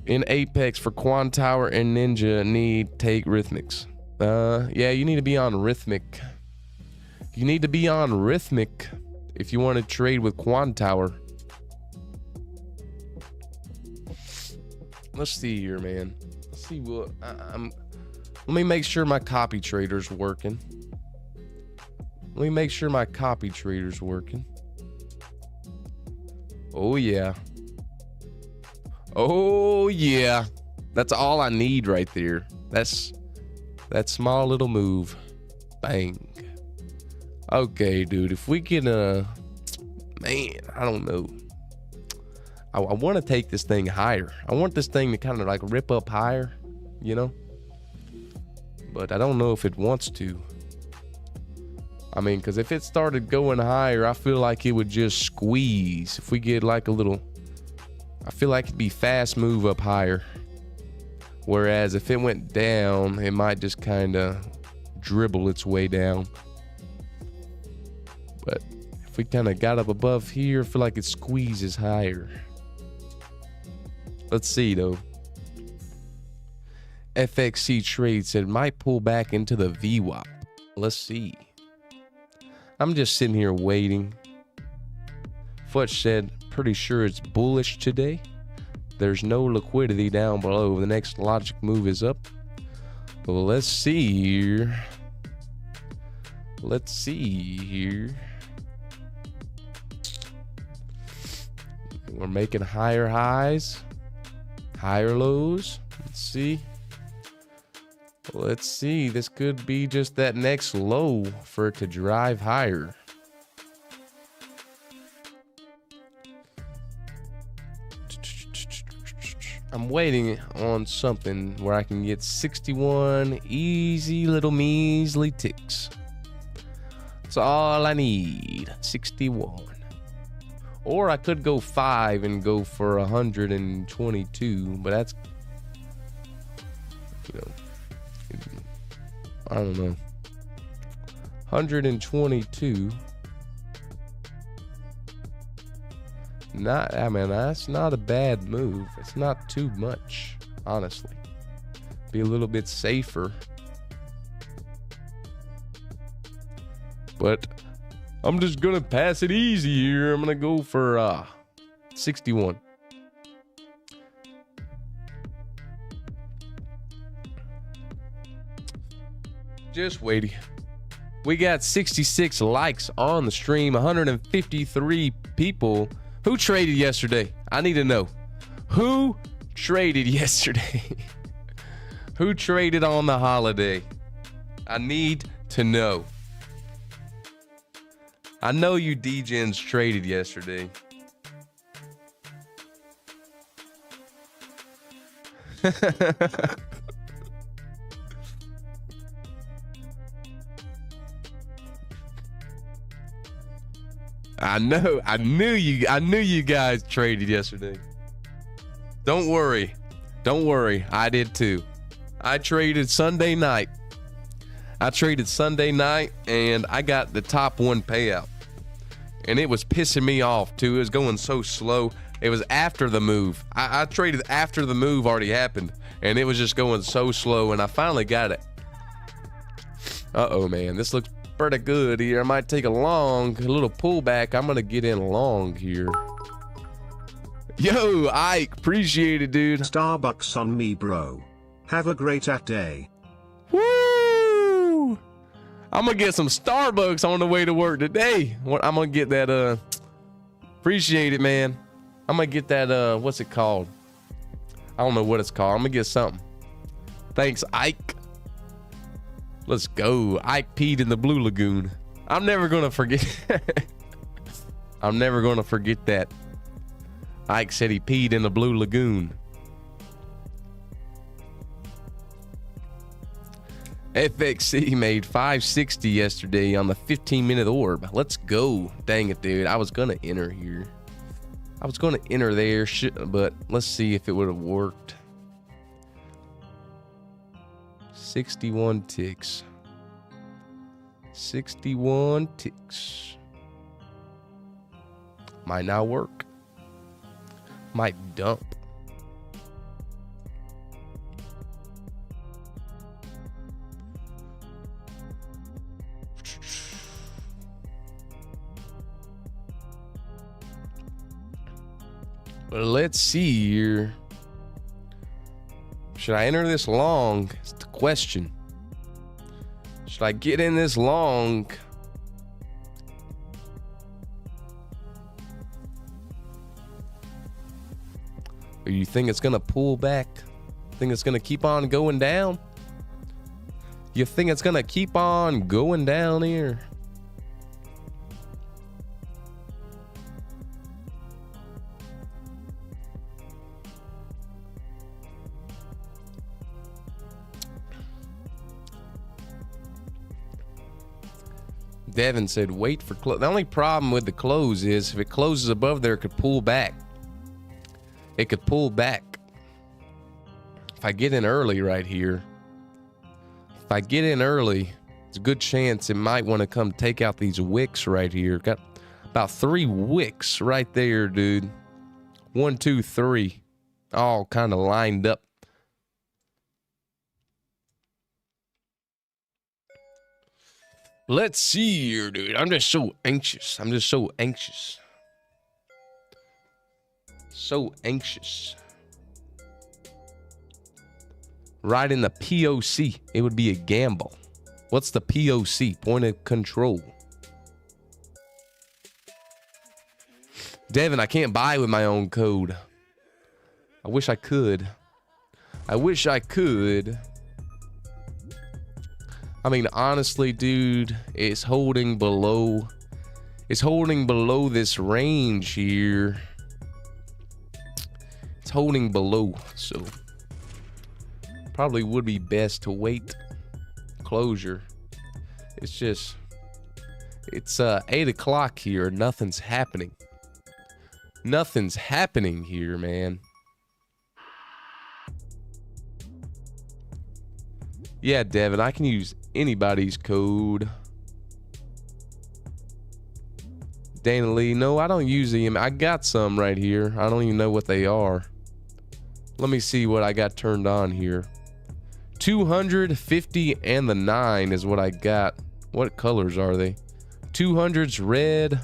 In Apex for Quantower and Ninja need take Rhythmics. Yeah, you need to be on Rhythmic. You need to be on Rhythmic if you want to trade with Quantower. Let's see here, man. Let's see what let me make sure my copy trader's working. Oh yeah. Oh yeah, that's all I need right there. That's that small little move. Bang. Okay, dude, if we can man, I don't know. I want to take this thing higher. I want this thing to kind of like rip up higher, you know? But I don't know if it wants to. I mean, because if it started going higher, I feel like it would just squeeze. If we get like a little, I feel like it'd be fast move up higher. Whereas if it went down, it might just kind of dribble its way down. But if we kind of got up above here, I feel like it squeezes higher. Let's see though. FXC Trade said might pull back into the VWAP. Let's see. I'm just sitting here waiting. Futch said pretty sure it's bullish today. There's no liquidity down below. The next logic move is up. Well, let's see here. Let's see here. We're making higher highs, higher lows. Let's see. Let's see. This could be just that next low for it to drive higher. I'm waiting on something where I can get 61 easy little measly ticks. That's all I need. 61. Or I could go 5 and go for 122, but that's, you know, I don't know. 122. I mean, that's not a bad move. It's not too much, honestly. Be a little bit safer. But I'm just gonna pass it easy here. I'm gonna go for 61. Just waiting. We got 66 likes on the stream, 153 people. Who traded yesterday? I need to know. Who traded yesterday? Who traded on the holiday? I need to know. I know you DGens traded yesterday. I knew you guys traded yesterday. Don't worry. I did too. I traded Sunday night. And I got the TopOne payout. And it was pissing me off too. It was going so slow. It was after the move. I traded after the move already happened. And it was just going so slow. And I finally got it. Uh-oh, man. This looks pretty good here. I might take a little pullback. I'm going to get in long here. Yo, Ike. Appreciate it, dude. Starbucks on me, bro. Have a great day. Woo! I'm going to get some Starbucks on the way to work today. I'm going to get that, appreciate it, man. I'm going to get that, what's it called? I don't know what it's called. I'm going to get something. Thanks, Ike. Let's go. Ike peed in the Blue Lagoon. I'm never going to forget. I'm never going to forget that. Ike said he peed in the Blue Lagoon. FXC made 560 yesterday on the 15-minute orb. Let's go. Dang it, dude. I was going to enter here. I was going to enter there, but let's see if it would have worked. 61 ticks. 61 ticks. Might not work. Might dump. But let's see here. Should I enter this long? It's the question. Should I get in this long? Or you think it's going to pull back? Think it's going to keep on going down? You think it's going to keep on going down here? Devin said, wait for close. The only problem with the close is if it closes above there, it could pull back. It could pull back. If I get in early right here, if I get in early, it's a good chance it might want to come take out these wicks right here. Got about 3 wicks right there, dude. 1, 2, 3. All kind of lined up. Let's see here, dude. I'm just so anxious. I'm just so anxious. So anxious. Right in the POC. It would be a gamble. What's the POC? Point of control. Devin, I can't buy with my own code. I wish I could. I wish I could. I mean, honestly, dude, it's holding below this range here. It's holding below, so probably would be best to wait closure. It's 8 o'clock here. Nothing's happening. Nothing's happening here, man. Yeah, Devin, I can use anybody's code. Dana Lee, no, I don't use them. I got some right here. I don't even know what they are. Let me see what I got turned on here. 250 and the 9 is what I got. What colors are they? 200's red.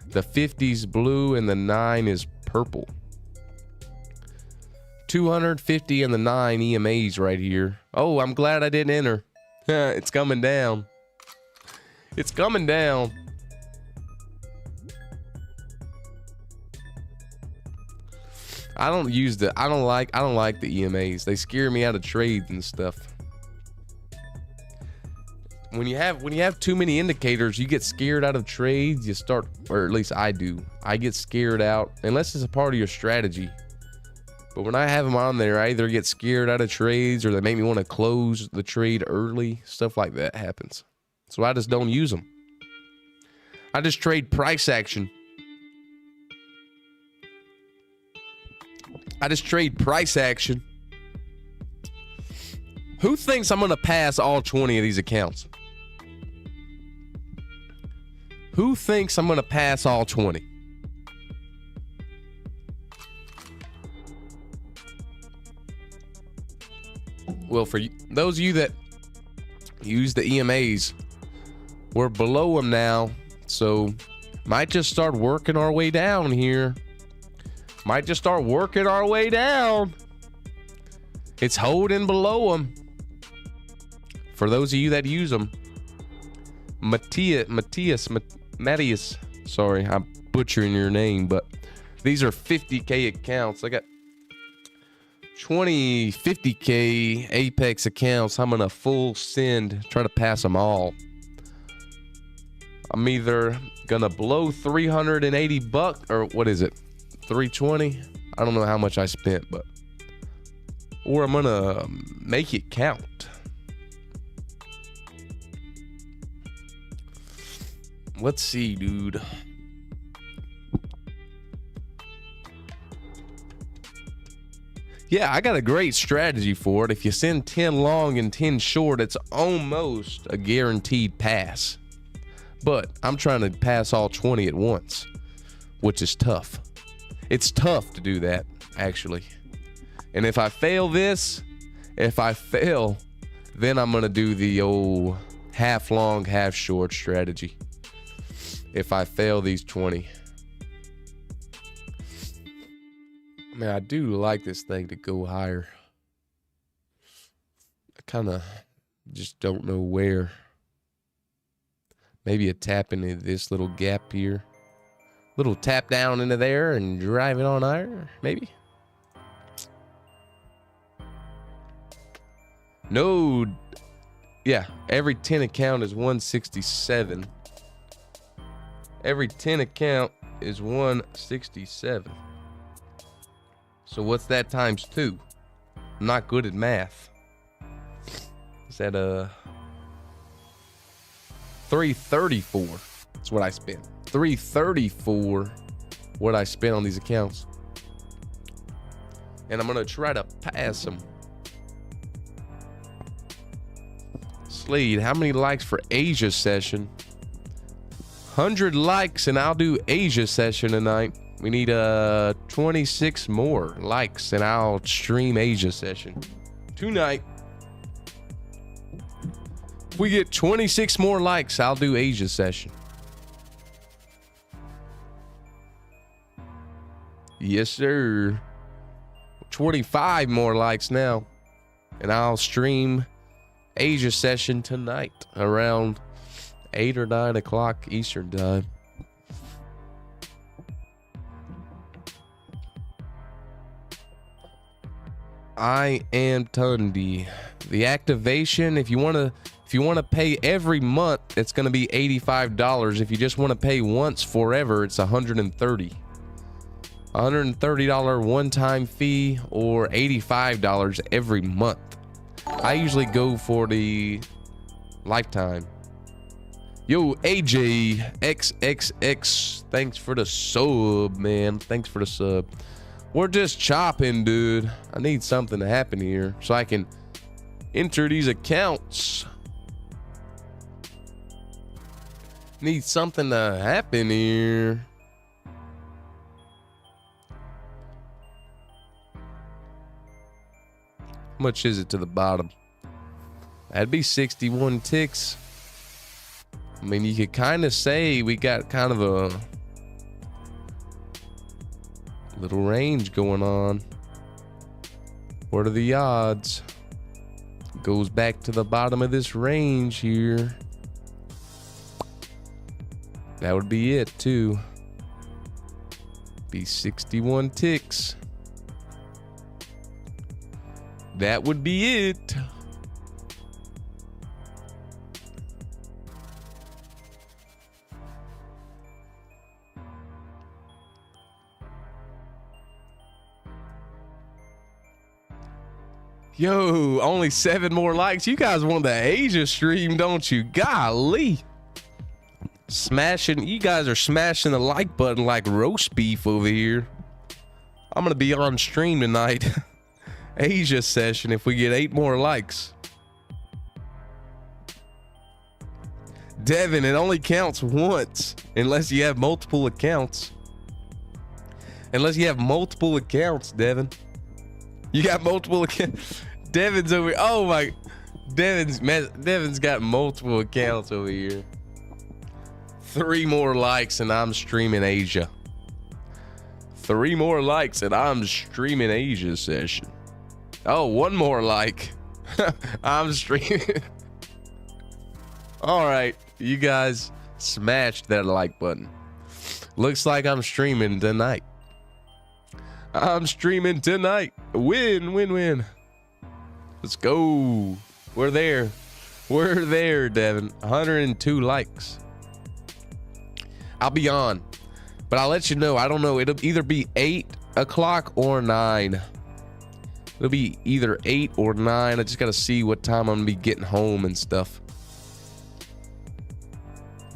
The 50's blue and the 9 is purple. 250 and the 9 EMAs right here. Oh, I'm glad I didn't enter. It's coming down. It's coming down. I don't like the EMAs. They scare me out of trades and stuff. When you have too many indicators, you get scared out of trades. You start, or at least I do. I get scared out unless it's a part of your strategy. But when I have them on there, I either get scared out of trades or they make me want to close the trade early. Stuff like that happens. So I just don't use them. I just trade price action. I just trade price action. Who thinks I'm going to pass all 20 of these accounts? Who thinks I'm going to pass all 20? Well, for those of you that use the EMAs, we're below them now. So might just start working our way down here. Might just start working our way down. It's holding below them. For those of you that use them, Matthias, sorry, I'm butchering your name, but these are 50K accounts. I got 20 50K Apex accounts. I'm gonna full send, try to pass them all. I'm either gonna blow 380 bucks, or what is it, 320? I don't know how much I spent, but or I'm gonna make it count. Let's see, dude. Yeah, I got a great strategy for it. If you send 10 long and 10 short, it's almost a guaranteed pass. But I'm trying to pass all 20 at once, which is tough. It's tough to do that, actually. And if I fail this, then I'm going to do the old half long, half short strategy. If I fail these 20. Man, I do like this thing to go higher. I kind of just don't know where. Maybe a tap into this little gap here. Little tap down into there and drive it on higher, maybe. No. Yeah, every 10 account is 167. Every 10 account is 167. So what's that times 2? I'm not good at math. Is that 334? That's what I spent. 334 what I spent on these accounts. And I'm gonna try to pass them. Slade, how many likes for Asia session? 100 likes and I'll do Asia session tonight. We need 26 more likes and I'll stream Asia session tonight. If we get 26 more likes, I'll do Asia session. Yes, sir. 25 more likes now and I'll stream Asia session tonight around 8 or 9 o'clock Eastern time. I am Tundi. The activation, if you want to pay every month, it's going to be $85. If you just want to pay once forever, it's $130. $130 one-time fee or $85 every month. I usually go for the lifetime. Yo, AJ XXX, thanks for the sub, man. Thanks for the sub. We're just chopping, dude. I need something to happen here so I can enter these accounts. Need something to happen here. How much is it to the bottom? That'd be 61 ticks. I mean, you could kind of say we got kind of a little range going on. What are the odds? Goes back to the bottom of this range here. That would be it too. Be 61 ticks. That would be it. Yo, only 7 more likes. You guys want the Asia stream, don't you? Golly. Smashing, you guys are smashing the like button like roast beef over here. I'm going to be on stream tonight. Asia session if we get 8 more likes. Devin, it only counts once unless you have multiple accounts. Unless you have multiple accounts, Devin. You got multiple accounts. Devin's over here. Oh my. Devin's got multiple accounts over here. 3 more likes and I'm streaming Asia. 3 more likes and I'm streaming Asia session. Oh, 1 more like. I'm streaming. All right, you guys smashed that like button. Looks like I'm streaming tonight. I'm streaming tonight. Win, win, win. Let's go. We're there. We're there, Devin. 102 likes. I'll be on, but I'll let you know. I don't know. It'll either be 8 o'clock or 9. It'll be either 8 or 9. I just got to see what time I'm going to be getting home and stuff.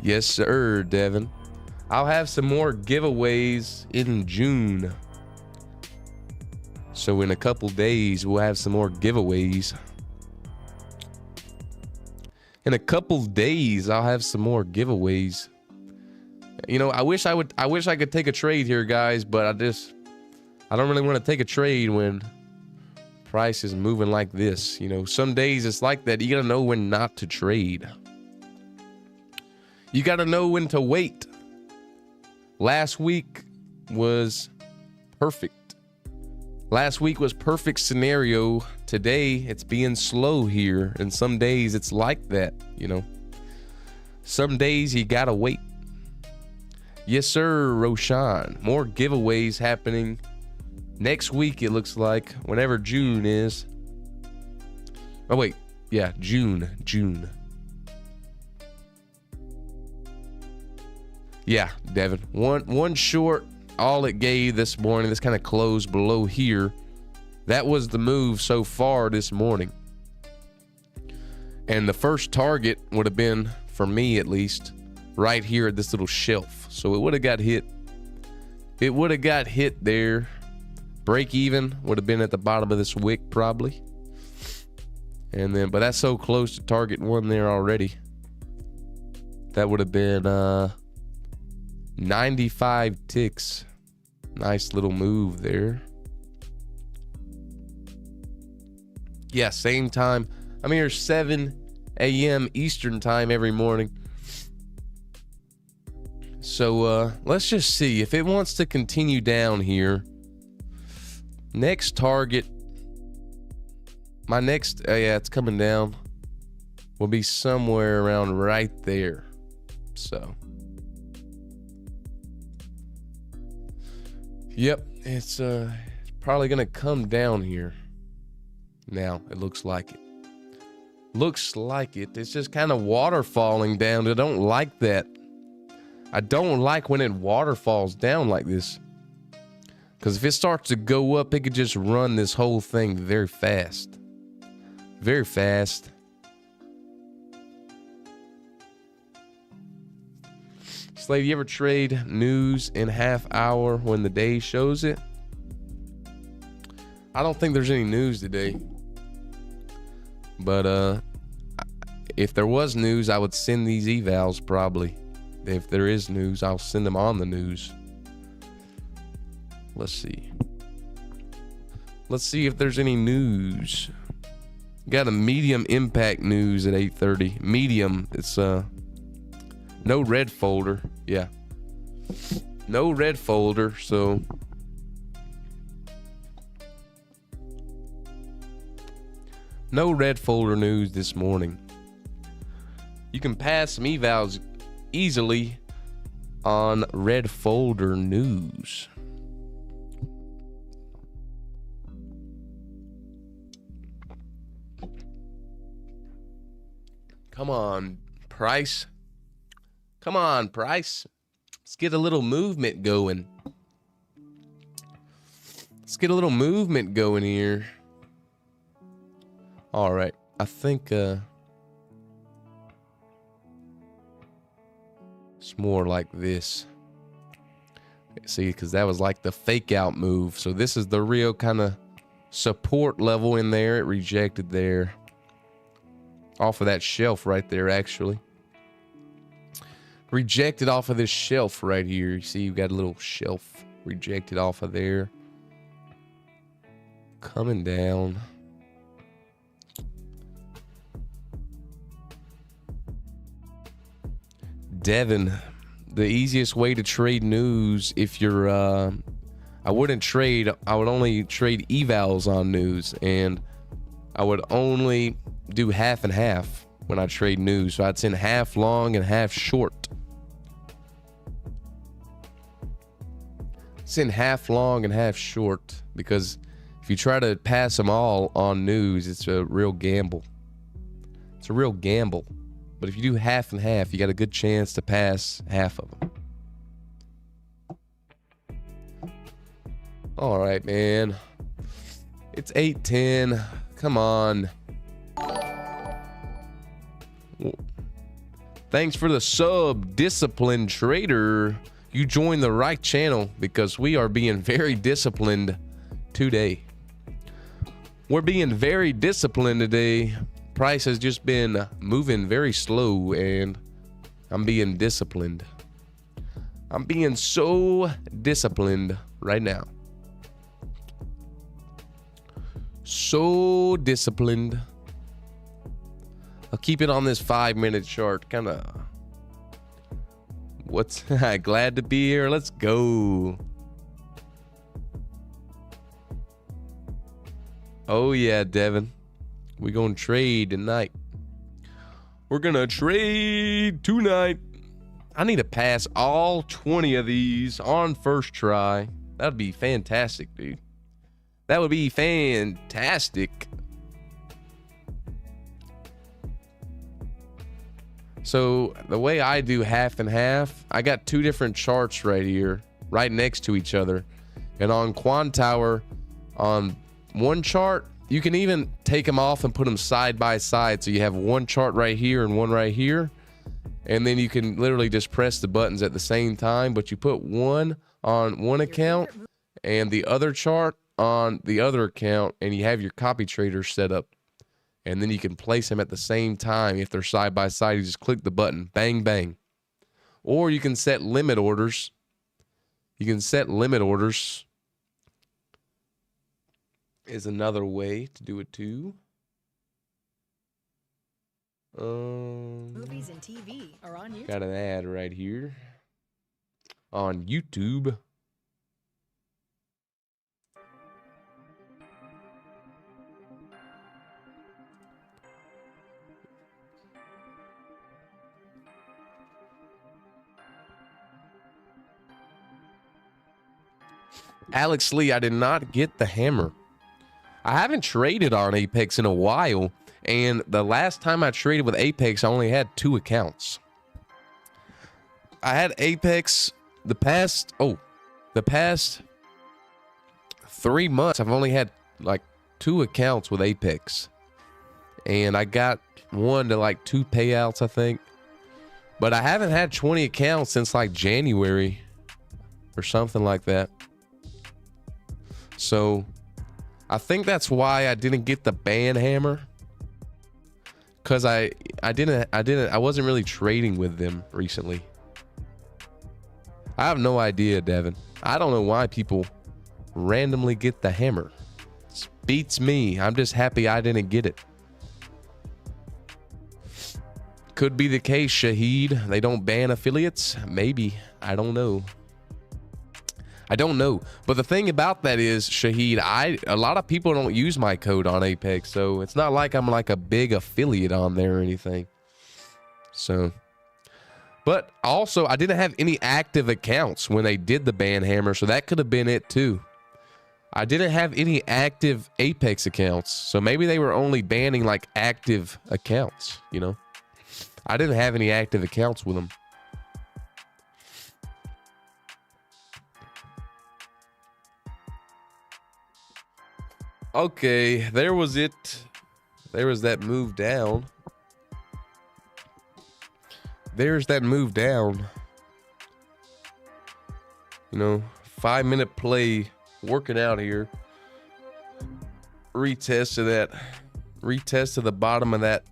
Yes, sir, Devin. I'll have some more giveaways in June. So in a couple days, we'll have some more giveaways. In a couple days, I'll have some more giveaways. You know, I wish I could take a trade here, guys, but I don't really want to take a trade when price is moving like this. You know, some days it's like that. You got to know when not to trade. You got to know when to wait. Last week was perfect. Last week was perfect scenario. Today, it's being slow here. And some days it's like that, you know. Some days you gotta wait. Yes, sir, Roshan. More giveaways happening next week, it looks like. Whenever June is. Oh, wait. Yeah, June. Yeah, Devin. One short, all it gave this morning. This kind of closed below here. That was the move so far this morning. And the first target would have been, for me at least, right here at this little shelf. So it would have got hit. It would have got hit there. Break even would have been at the bottom of this wick probably. And then, but that's so close to target one there already. That would have been 95 ticks. Nice little move there. Yeah, same time. I'm here 7 a.m. Eastern time every morning. So let's just see if it wants to continue down here. Next target, my next, yeah, it's coming down, will be somewhere around right there. So, yep, it's probably gonna come down here. Now it looks like it. Looks like it. It's just kind of waterfalling down. I don't like that. I don't like when it waterfalls down like this. Because if it starts to go up, it could just run this whole thing very fast. Very fast. Slave, you ever trade news in half hour when the day shows it? I don't think there's any news today. But if there was news, I would send these evals probably. If there is news, I'll send them on the news. Let's see. Let's see if there's any news. Got a medium impact news at 8:30. Medium. It's no red folder. Yeah. No red folder, so no red folder news this morning. You can pass some evals easily on red folder news. Come on, price. Come on, price. Let's get a little movement going. Let's get a little movement going here. All right. I think it's more like this. See, because that was like the fake out move. So this is the real kind of support level in there. It rejected there. Off of that shelf right there, actually. Rejected off of this shelf right here. You see, you got a little shelf rejected off of there. Coming down. Devin, the easiest way to trade news if you're I wouldn't trade, I would only trade evals on news, and I would only do half and half when I trade news. So I'd send half long and half short. Send half long and half short, because if you try to pass them all on news, it's a real gamble. It's a real gamble. But if you do half and half, you got a good chance to pass half of them. All right, man. It's 8:10. Come on. Thanks for the sub, Disciplined Trader. You joined the right channel because we are being very disciplined today. We're being very disciplined today. Price has just been moving very slow, and I'm being disciplined. I'm being so disciplined right now. So disciplined. I'll keep it on this 5-minute chart. Kind of. What's glad to be here? Let's go. Oh yeah, Devin. We're gonna trade tonight. We're gonna trade tonight. I need to pass all 20 of these on first try. That'd be fantastic, dude. That would be fantastic. So the way I do half and half, I got two different charts right here, right next to each other. And on Quantower, on one chart, you can even take them off and put them side by side. So you have one chart right here and one right here. And then you can literally just press the buttons at the same time, but you put one on one account and the other chart on the other account, and you have your copy trader set up. And then you can place them at the same time. If they're side by side, you just click the button, bang, bang. Or you can set limit orders. You can set limit orders is another way to do it too. Movies and TV are on YouTube. Got an ad right here on YouTube. Alex Lee, I did not get the hammer. I haven't traded on Apex in a while, and the last time I traded with Apex, I only had 2 accounts. I had Apex the past 3 months. I've only had like 2 accounts with Apex, and I got 1 to like 2 payouts, I think. But I haven't had 20 accounts since like January or something like that. So I think that's why I didn't get the ban hammer, because I wasn't really trading with them recently. I have no idea, Devin. I don't know why people randomly get the hammer. It beats me. I'm just happy I didn't get it. Could be the case, Shahid. They don't ban affiliates. Maybe. I don't know. But the thing about that is, Shahid, a lot of people don't use my code on Apex, so it's not like I'm like a big affiliate on there or anything. So, but also I didn't have any active accounts when they did the ban hammer, so that could have been it too. I didn't have any active Apex accounts, so maybe they were only banning like active accounts, you know? I didn't have any active accounts with them. Okay, there was it. There was that move down. There's that move down. You know, 5-minute play, working out here. Retest to the bottom of that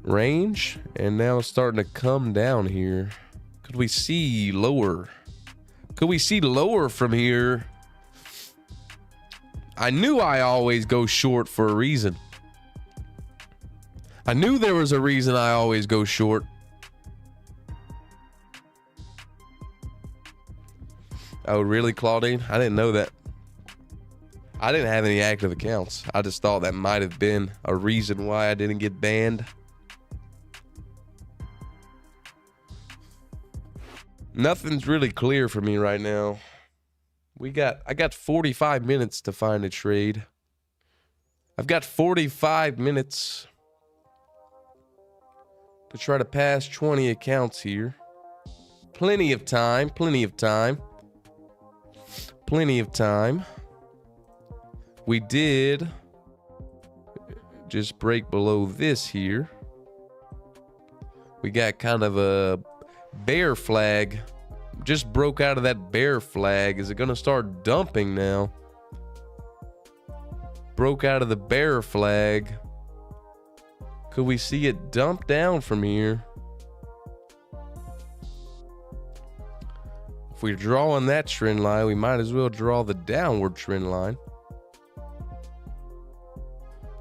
range, and now it's starting to come down here. Could we see lower? Could we see lower from here? I knew I always go short for a reason. I knew there was a reason I always go short. Oh, really, Claudine? I didn't know that. I didn't have any active accounts. I just thought that might have been a reason why I didn't get banned. Nothing's really clear for me right now. I got 45 minutes to find a trade. I've got 45 minutes to try to pass 20 accounts here. Plenty of time, plenty of time. Plenty of time. We did just break below this here. We got kind of a bear flag. Just broke out of that bear flag. Is it going to start dumping now? Broke out of the bear flag. Could we see it dump down from here? If we're drawing that trend line, we might as well draw the downward trend line.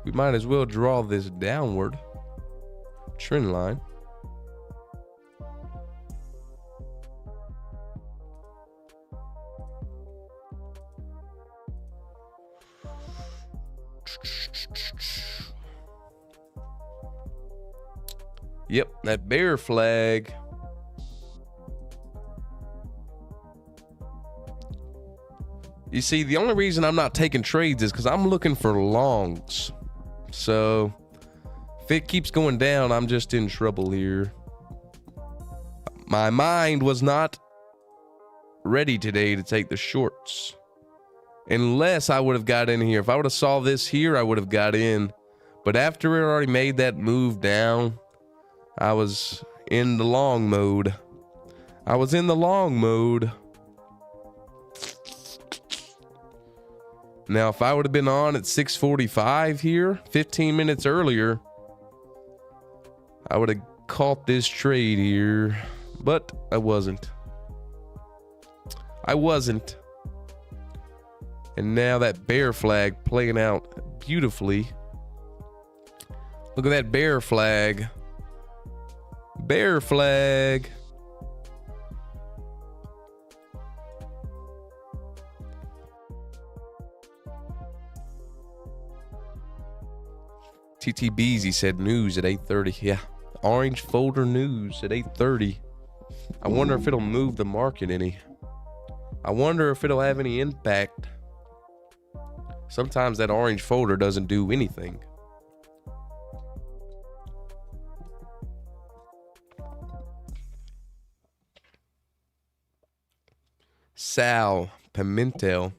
We might as well draw this downward trend line. Yep, that bear flag. You see, the only reason I'm not taking trades is because I'm looking for longs. So If it keeps going down, I'm just in trouble here. My mind was not ready today to take the shorts. Unless I would have got in here. If I would have saw this here, I would have got in. But after it already made that move down, I was in the long mode. I was in the long mode. Now, if I would have been on at 6:45 here, 15 minutes earlier, I would have caught this trade here. But I wasn't. I wasn't. And now that bear flag playing out beautifully. Look at that bear flag. Bear flag. TTBZ said news at 8:30. Yeah. Orange folder news at 8:30. I wonder if it'll move the market any. I wonder if it'll have any impact. Sometimes that orange folder doesn't do anything. Sal Pimentel.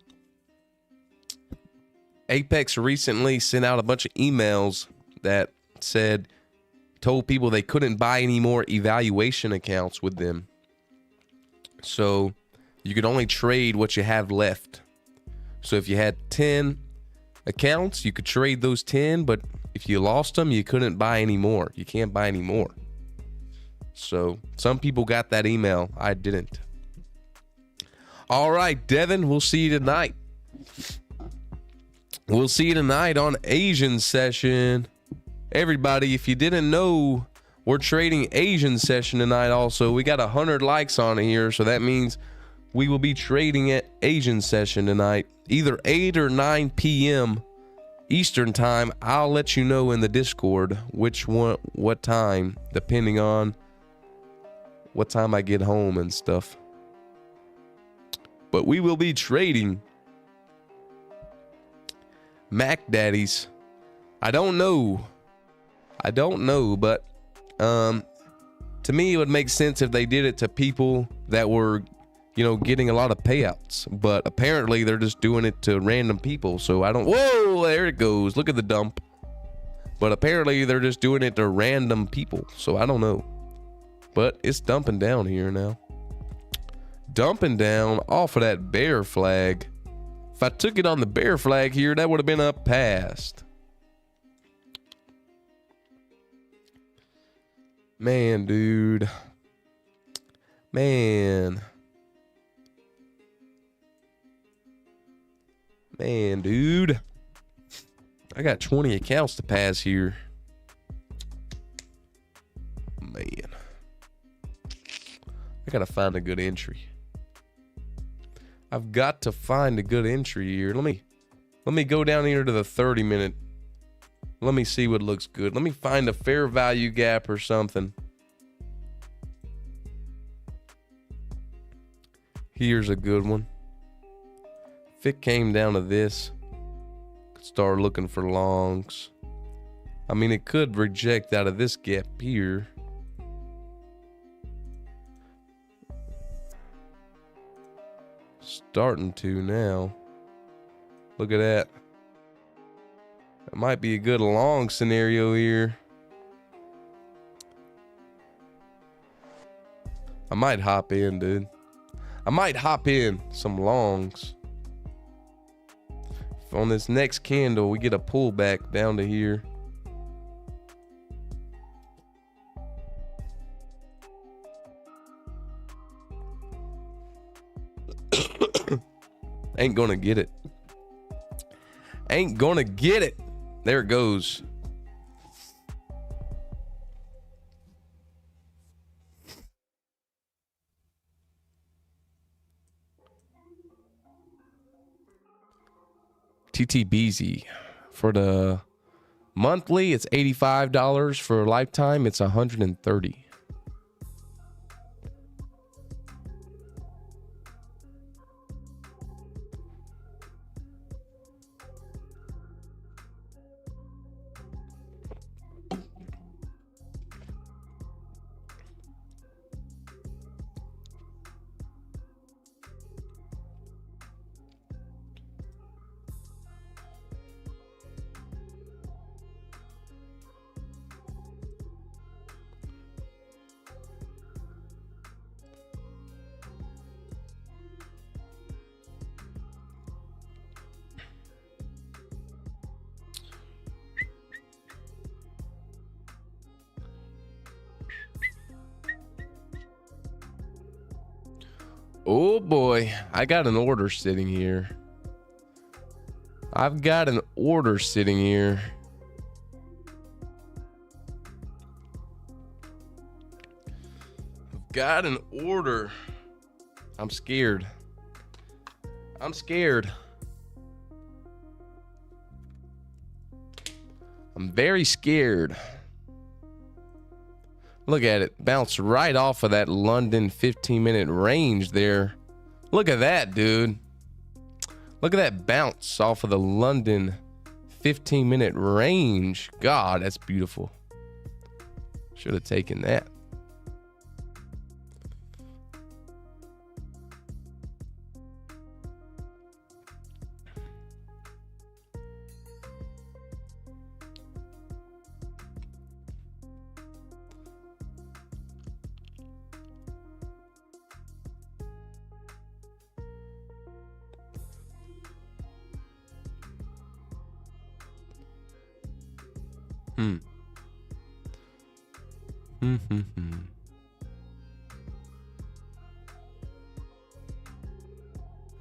Apex recently sent out a bunch of emails that told people they couldn't buy any more evaluation accounts with them. So you could only trade what you have left. So if you had 10 accounts, you could trade those 10, but if you lost them, you couldn't buy any more. You can't buy any more. So some people got that email. I didn't. All right, Devin, we'll see you tonight. We'll see you tonight on Asian Session. Everybody, if you didn't know, we're trading Asian Session tonight also. We got 100 likes on it here, so that means we will be trading at Asian Session tonight, either 8 or 9 p.m. Eastern time. I'll let you know in the Discord which one, what time, depending on what time I get home and stuff. But we will be trading Mac Daddies. I don't know, but to me it would make sense if they did it to people that were, getting a lot of payouts. But apparently they're just doing it to random people. So I don't. Whoa, there it goes. Look at the dump. But apparently they're just doing it to random people. So I don't know. But it's dumping down here now. Dumping down off of that bear flag. If I took it on the bear flag here, that would have been up past. Man, dude. Man, dude. I got 20 accounts to pass here. Man. I gotta find a good entry. I've got to find a good entry here. Let me go down here to the 30-minute. Let me see what looks good. Let me find a fair value gap or something. Here's a good one. If it came down to this, could start looking for longs. I mean, it could reject out of this gap here. Starting to now. Look at that. That might be a good long scenario here. I might hop in, dude. I might hop in some longs. If on this next candle we get a pullback down to here. Ain't gonna get it. Ain't gonna get it. There it goes. TTBZ. For the monthly, it's $85. For a lifetime, it's $130. Oh boy, I got an order sitting here. I've got an order sitting here. I've got an order. I'm scared. I'm scared. I'm very scared. Look at it. Bounce right off of that London 15-minute range there. Look at that, dude. Look at that bounce off of the London 15-minute range. God, that's beautiful. Should have taken that.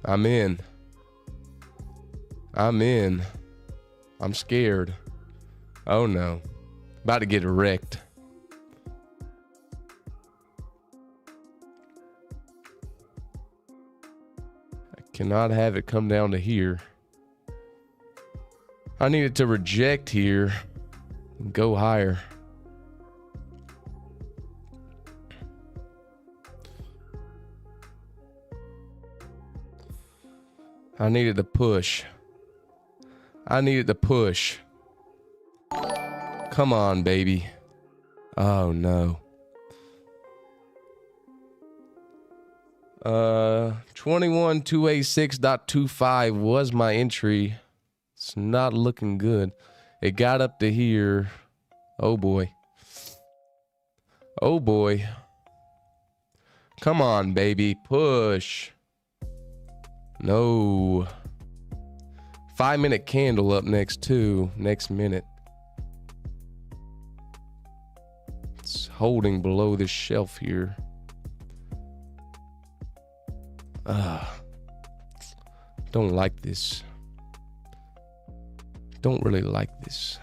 I'm in. I'm in. I'm scared. Oh no. About to get wrecked. I cannot have it come down to here. I need it to reject here and go higher. I needed to push. I needed to push. Come on, baby. Oh no. 21286.25 was my entry. It's not looking good. It got up to here. Oh boy. Oh boy. Come on, baby. Push. No. 5-minute candle up next too. Next minute. It's holding below this shelf here. Don't like this. Don't really like this.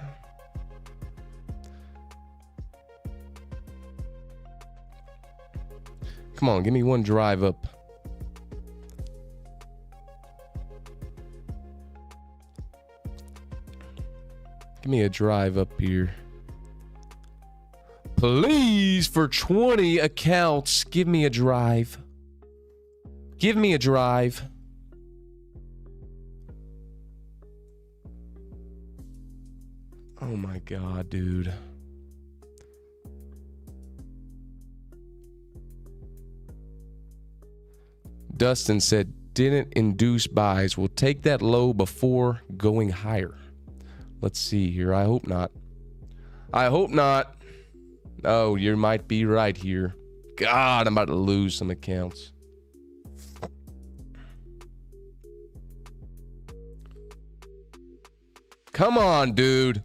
Come on, give me one drive up. Give me a drive up here. Please, for 20 accounts, give me a drive. Give me a drive. Oh my God, dude. Dustin said, didn't induce buys. We'll take that low before going higher. Let's see here. I hope not. I hope not. Oh, you might be right here. God, I'm about to lose some accounts. Come on, dude.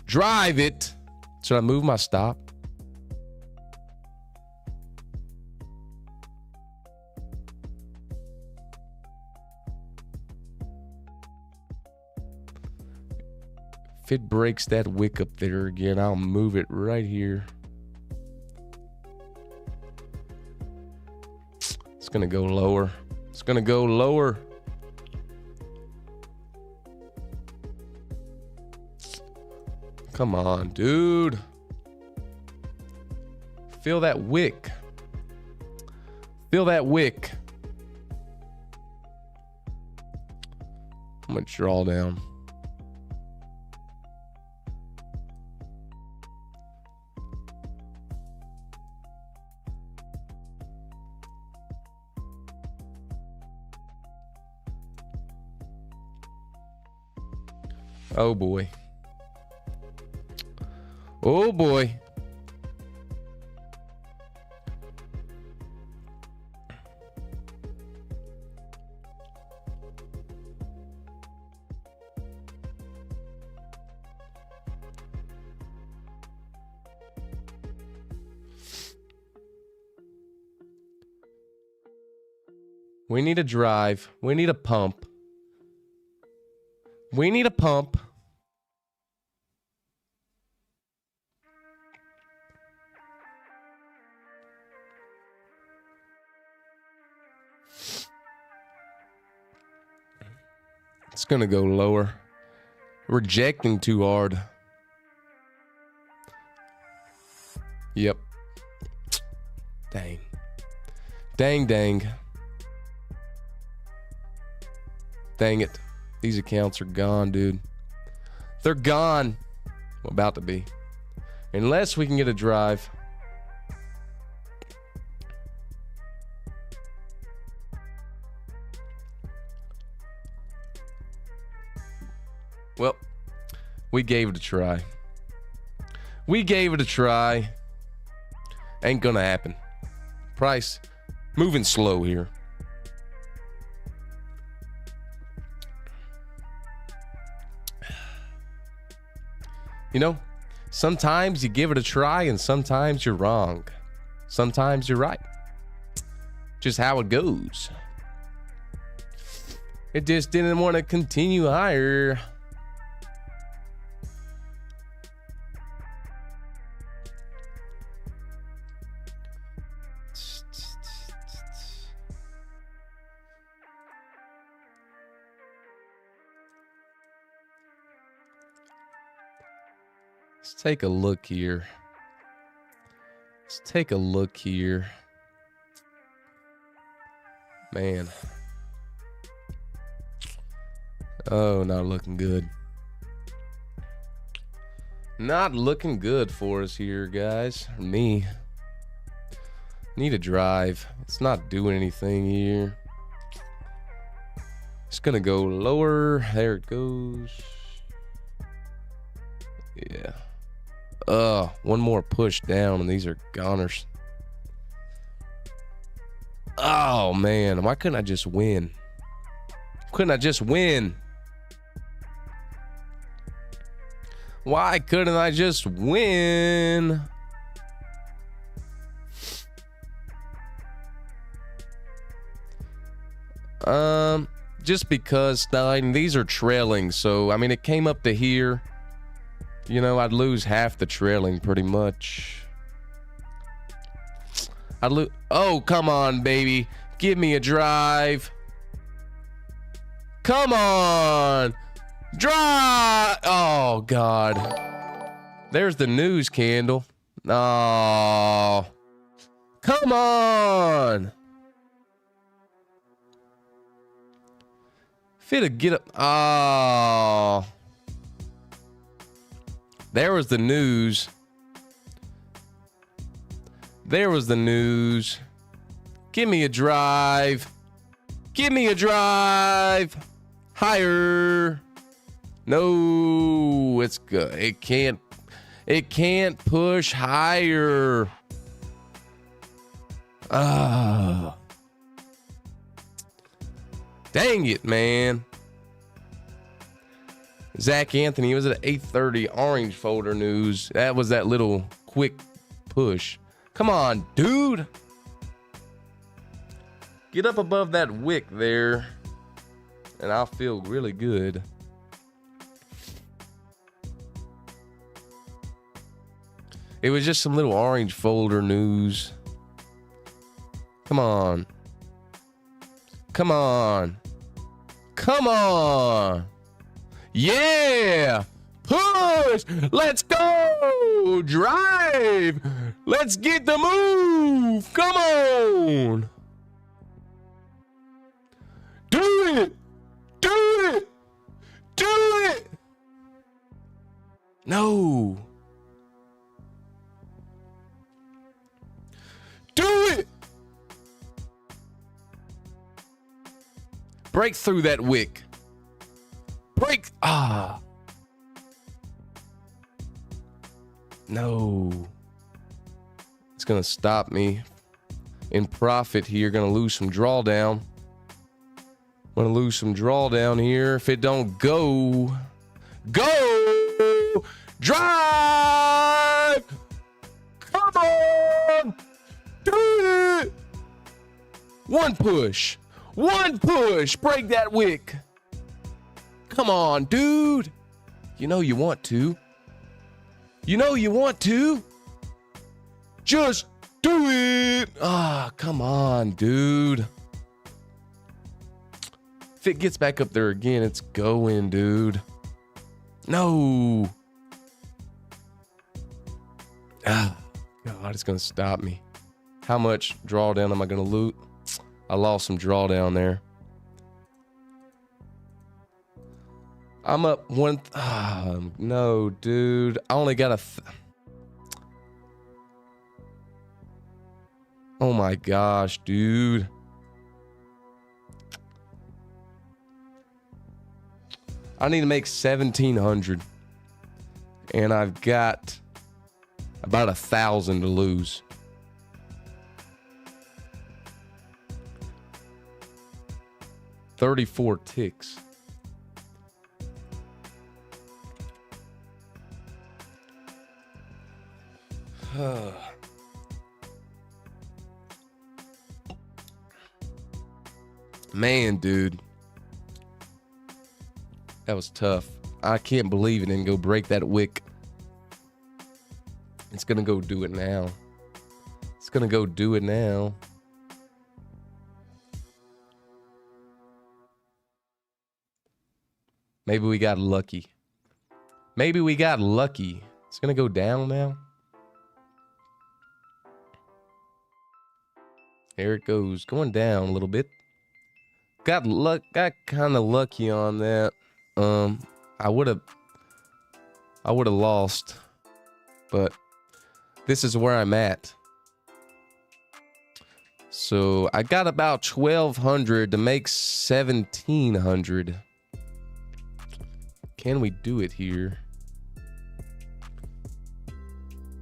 Drive it. Should I move my stop? If it breaks that wick up there again, I'll move it right here. It's gonna go lower. It's gonna go lower. Come on, dude. Feel that wick. Feel that wick. I'm gonna draw down. Oh boy. Oh boy. We need a drive. We need a pump. We need a pump. It's going to go lower. Rejecting too hard. Yep. Dang. Dang, dang. Dang it. These accounts are gone, dude. They're gone. Well, about to be. Unless we can get a drive. Well, we gave it a try. We gave it a try. Ain't gonna happen. Price moving slow here. You know, sometimes you give it a try and sometimes you're wrong. Sometimes you're right. Just how it goes. It just didn't want to continue higher. Let's take a look here. Let's take a look here. Man. Oh, not looking good. Not looking good for us here, guys. Me. Need a drive. It's not doing anything here. It's gonna go lower. There it goes. Yeah. One more push down and these are goners. Oh man, why couldn't I just win? Couldn't I just win? Why couldn't I just win? Just because Stein, these are trailing, so I mean it came up to here. You know, I'd lose half the trailing pretty much. I'd lose. Oh, come on, baby. Give me a drive. Come on. Drive. Oh, God. There's the news candle. Oh. Come on. Fit to get up. Oh. There was the news. There was the news. Give me a drive. Give me a drive. Higher. No, it's good. It can't push higher. Ah. Dang it, man. Zach Anthony was at 8:30. Orange folder news. That was that little quick push. Come on, dude. Get up above that wick there, and I'll feel really good. It was just some little orange folder news. Come on. Come on. Come on. Yeah. Push. Let's go. Drive. Let's get the move. Come on. Do it. Do it. Do it. No. Do it. Break through that wick. Break. Ah. No. It's going to stop me in profit here. Going to lose some drawdown. Going to lose some drawdown here. If it don't go. Go. Drive. Come on. Do it. One push. One push. Break that wick. Come on, dude. You know you want to. You know you want to. Just do it. Ah, come on, dude. If it gets back up there again, it's going, dude. No. Ah, God, it's going to stop me. How much drawdown am I going to loot? I lost some drawdown there. I'm up one. No, dude. I only got a. Oh my gosh, dude. I need to make 1,700. And I've got about 1,000 to lose. $34 ticks. Man, dude. That was tough. I can't believe it didn't go break that wick. It's gonna go do it now. It's gonna go do it now. Maybe we got lucky. Maybe we got lucky. It's gonna go down now. There it goes, going down a little bit. Got kind of lucky on that. I would have lost, but this is where I'm at. So I got about 1,200 to make 1,700. Can we do it here?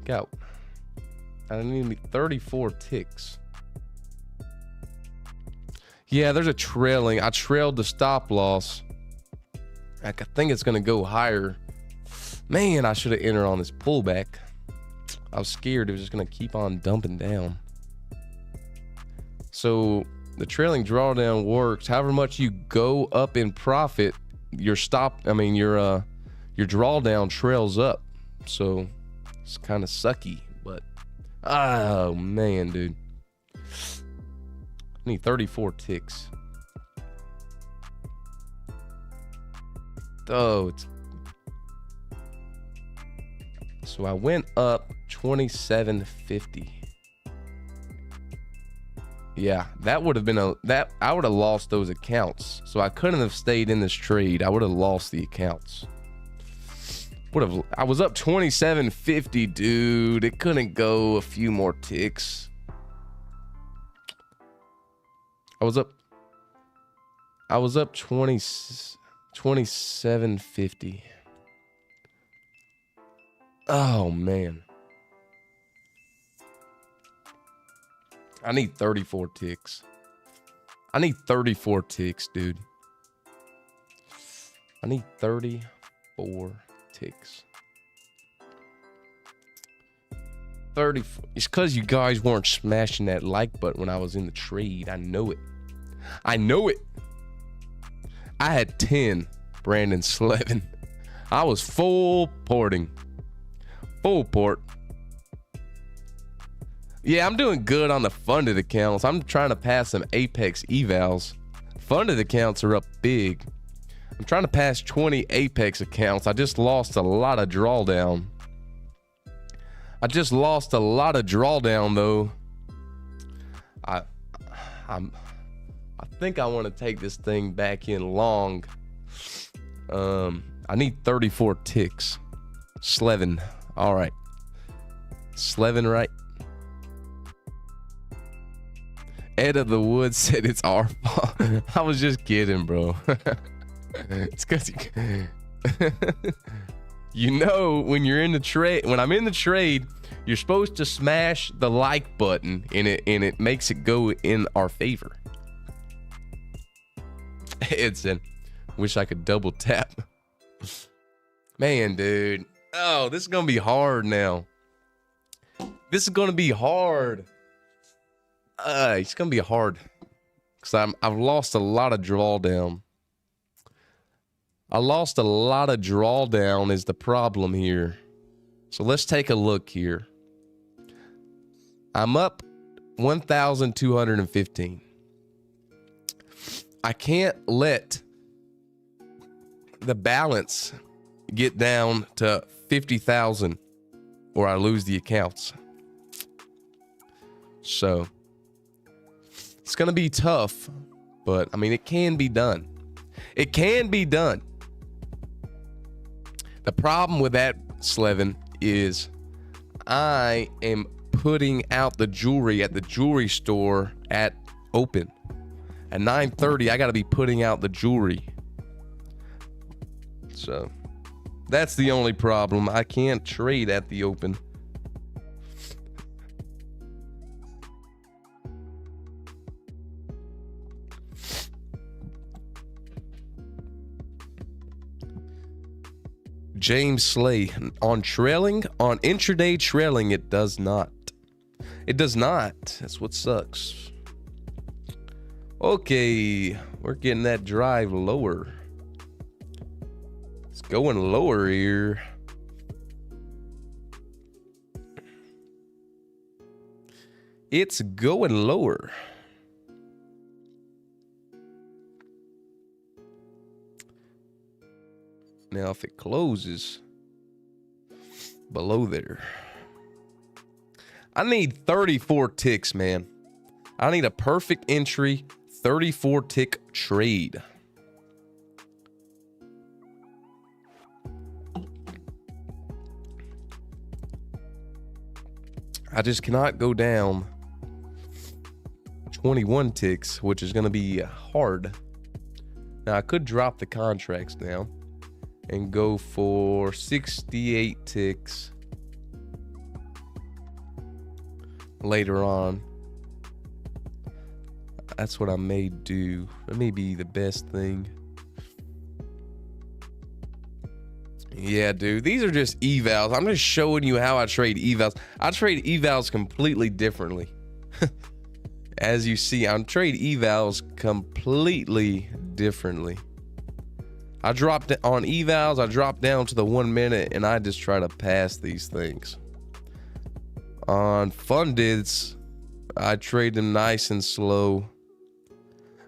Go. I need 34 ticks. Yeah, there's a trailing. I trailed the stop loss. I think it's going to go higher. Man, I should have entered on this pullback. I was scared it was just going to keep on dumping down. So the trailing drawdown works. However much you go up in profit, your drawdown trails up. So it's kind of sucky, but oh man, dude. I need 34 ticks. Oh, so I went up 27.50. Yeah, that would have been I would have lost those accounts. So I couldn't have stayed in this trade. I would have lost the accounts. I was up 27.50, dude. It couldn't go a few more ticks. I was up 27.50. Oh man. I need 34 ticks. I need 34 ticks, dude. I need 34 ticks. 34. It's because you guys weren't smashing that like button when I was in the trade. I know it. I know it. I had 10, Brandon Slevin. I was full porting. Full port. Yeah, I'm doing good on the funded accounts. I'm trying to pass some Apex evals. Funded accounts are up big. I'm trying to pass 20 Apex accounts. I just lost a lot of drawdown. I though. I think I want to take this thing back in long. I need 34 ticks. Slevin. All right. Slevin, right? Ed of the Woods said it's our fault. I was just kidding, bro. It's because you know, when you're in the trade, when I'm in the trade, you're supposed to smash the like button and it makes it go in our favor. Ed said, wish I could double tap. Man, dude. Oh, this is going to be hard now. This is going to be hard. It's going to be hard. because I've lost a lot of drawdown. I lost a lot of drawdown is the problem here. So let's take a look here. I'm up 1,215. I can't let the balance get down to 50,000 or I lose the accounts. So it's going to be tough, but I mean, it can be done. It can be done. The problem with that, Slevin, is I am putting out the jewelry at the jewelry store at open. At 9:30, I got to be putting out the jewelry. So that's the only problem. I can't trade at the open. James Slay, on intraday trailing, it does not. It does not. That's what sucks. Okay, we're getting that drive lower. It's going lower here. It's going lower. Now, if it closes below there, I need 34 ticks, man. I need a perfect entry, 34 tick trade. I just cannot go down 21 ticks, which is going to be hard. Now, I could drop the contracts down and go for 68 ticks later on. That's what I may do. That may be the best thing. Yeah, dude, these are just evals. I'm just showing you how I trade evals. I trade evals completely differently. As you see, I trade evals completely differently. I dropped it on evals. I dropped down to the 1 minute and I just try to pass these things. On fundeds, I trade them nice and slow.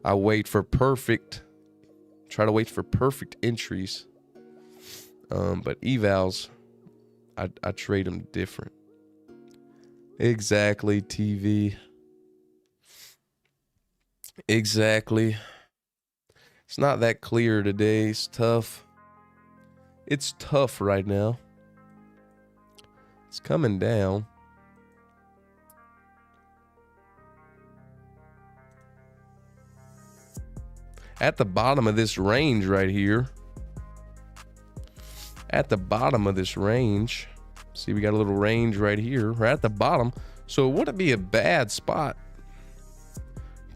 I wait for perfect, try to wait for perfect entries. But evals, I trade them different. Exactly, TV. Exactly. It's not that clear today. It's tough. It's tough right now. It's coming down. At the bottom of this range right here. At the bottom of this range. See, we got a little range right here. Right at the bottom. So it wouldn't be a bad spot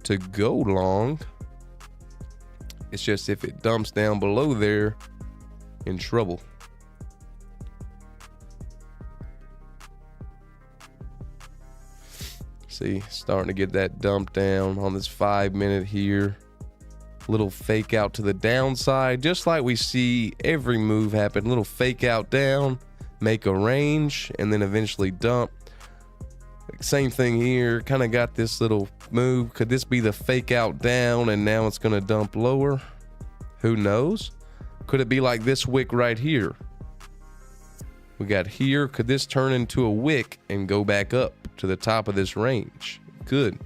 to go long. It's just if it dumps down below there, in trouble. See, starting to get that dump down on this 5 minute here. Little fake out to the downside, just like we see every move happen. Little fake out down, make a range, and then eventually dump. Same thing here, kind of got this little move. Could this be the fake out down and now it's going to dump lower? Who knows? Could it be like this wick right here? We got here. Could this turn into a wick and go back up to the top of this range? Could.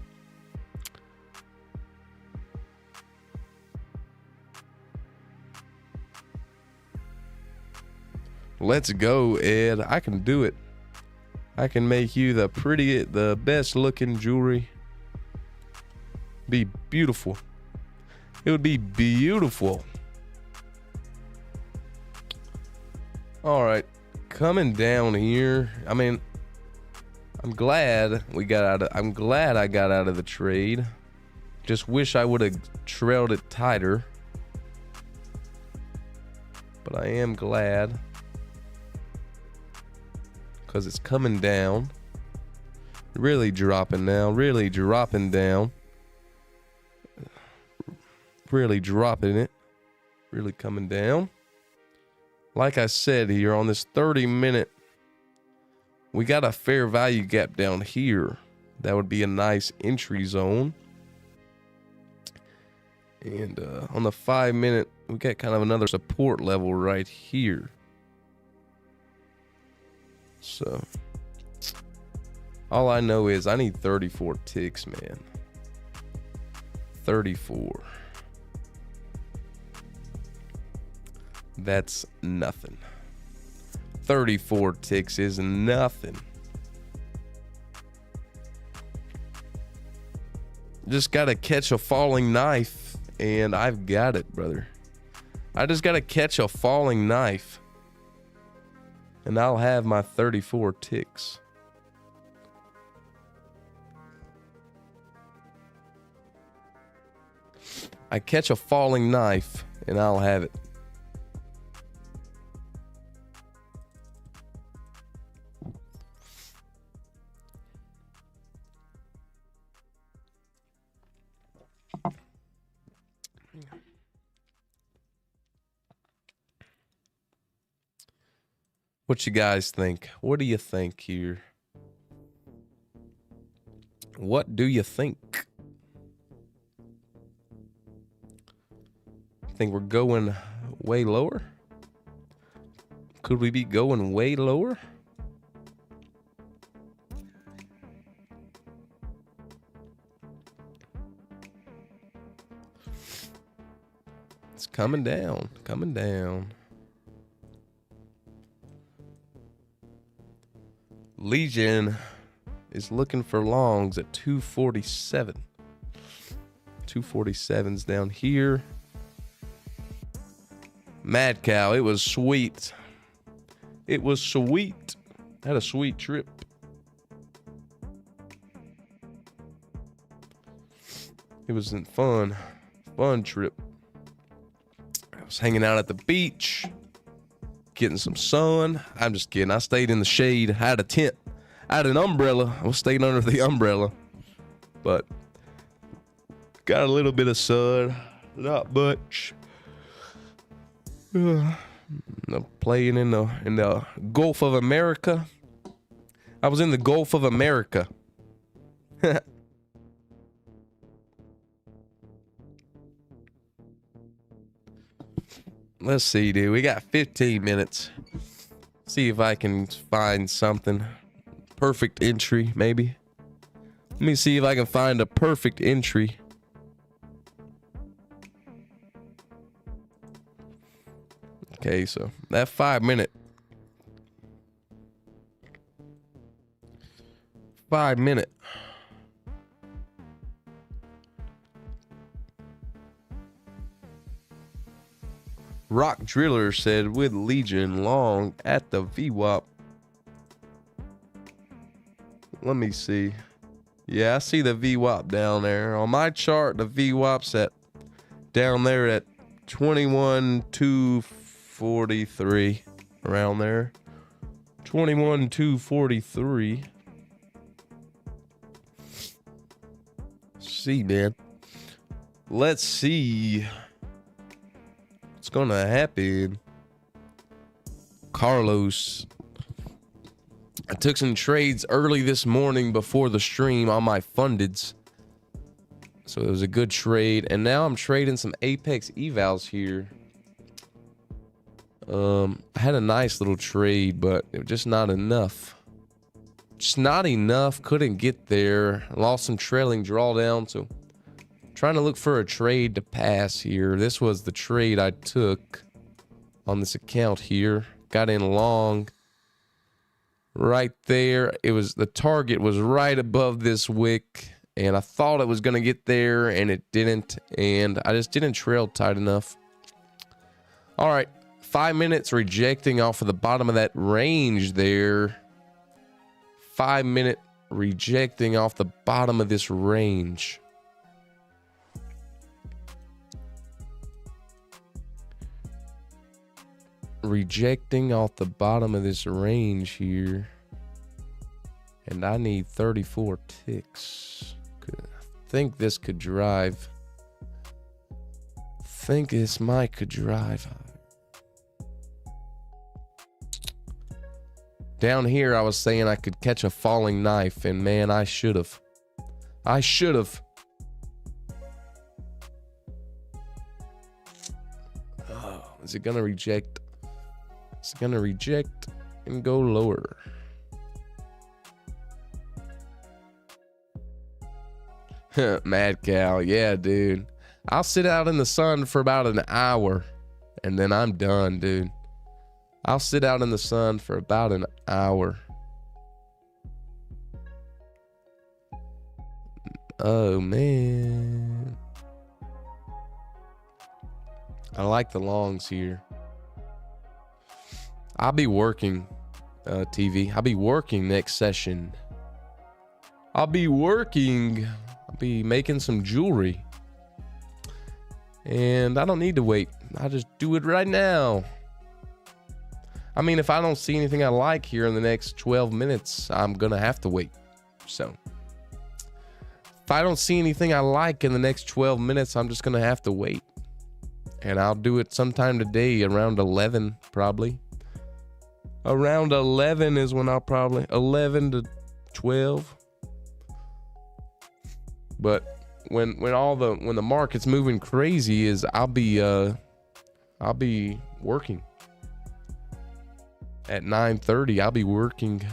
Let's go, Ed. I can do it. I can make you the best looking jewelry. Be beautiful. It would be beautiful. All right, coming down here. I mean, I'm glad I got out of the trade. Just wish I would have trailed it tighter. But I am glad. Because it's coming down. Really dropping now. Really dropping down. really dropping it, really coming down. Like I said here on this 30-minute, we got a fair value gap down here. That would be a nice entry zone. And on the 5-minute, we got kind of another support level right here. So all I know is I need 34 ticks, man. 34. That's nothing. 34 ticks is nothing. Just gotta catch a falling knife, and I've got it, brother. I just gotta catch a falling knife, and I'll have my 34 ticks. I catch a falling knife, and I'll have it. What you guys think? What do you think here? What do you think? Think we're going way lower? Could we be going way lower? It's coming down, coming down. Legion is looking for longs at 247. 247's down here. Mad Cow, it was sweet. It was sweet. Had a sweet trip. It was a fun trip. I was hanging out at the beach, getting some sun. I'm just kidding. I stayed in the shade. I had a tent. I had an umbrella. I was staying under the umbrella. But got a little bit of sun. Not much. Playing in the Gulf of America. I was in the Gulf of America. Let's see, dude. We got 15 minutes. See if I can find something. Perfect entry, maybe. Let me see if I can find a perfect entry. Okay, so that 5-minute. 5-minute. Rock Driller said with Legion long at the VWAP. Let me see. Yeah, I see the VWAP down there. On my chart, the VWAP's at down there at 21,243. Around there. 21,243. See, man. Let's see what's gonna happen. Carlos, I took some trades early this morning before the stream on my fundeds, so it was a good trade. And now I'm trading some Apex evals here. I had a nice little trade, but it was just not enough. Just not enough. Couldn't get there. Lost some trailing drawdown, so trying to look for a trade to pass here. This was the trade I took on this account here. Got in long right there. It was, the target was right above this wick, and I thought it was going to get there, and it didn't, and I just didn't trail tight enough. All right, 5 minutes rejecting off of the bottom of that range there. 5-minute rejecting off the bottom of this range. Rejecting off the bottom of this range here. And I need 34 ticks. I think this could drive. think this mic could drive. Down here, I was saying I could catch a falling knife, and man, I should have. I should have. Oh, is it gonna reject? Is it gonna reject and go lower? Mad cow, yeah, dude. I'll sit out in the sun for about an hour, and then I'm done, dude. I'll sit out in the sun for about an hour. Oh, man. I like the longs here. I'll be working, TV. I'll be working next session. I'll be working. I'll be making some jewelry. And I don't need to wait. I'll just do it right now. I mean, if I don't see anything I like here in the next 12 minutes, I'm going to have to wait. So, if I don't see anything I like in the next 12 minutes, I'm just going to have to wait. And I'll do it sometime today around 11, probably. Around 11 is when I'll probably, 11 to 12. But when the market's moving crazy is I'll be working. At 9:30, I'll be working.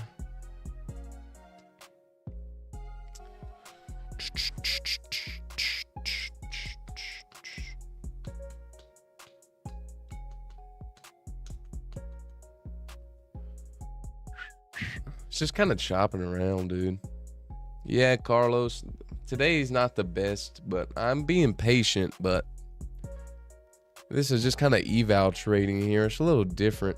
It's just kind of chopping around, dude. Yeah, Carlos, today's not the best, but I'm being patient, but this is just kind of eval trading here. It's a little different.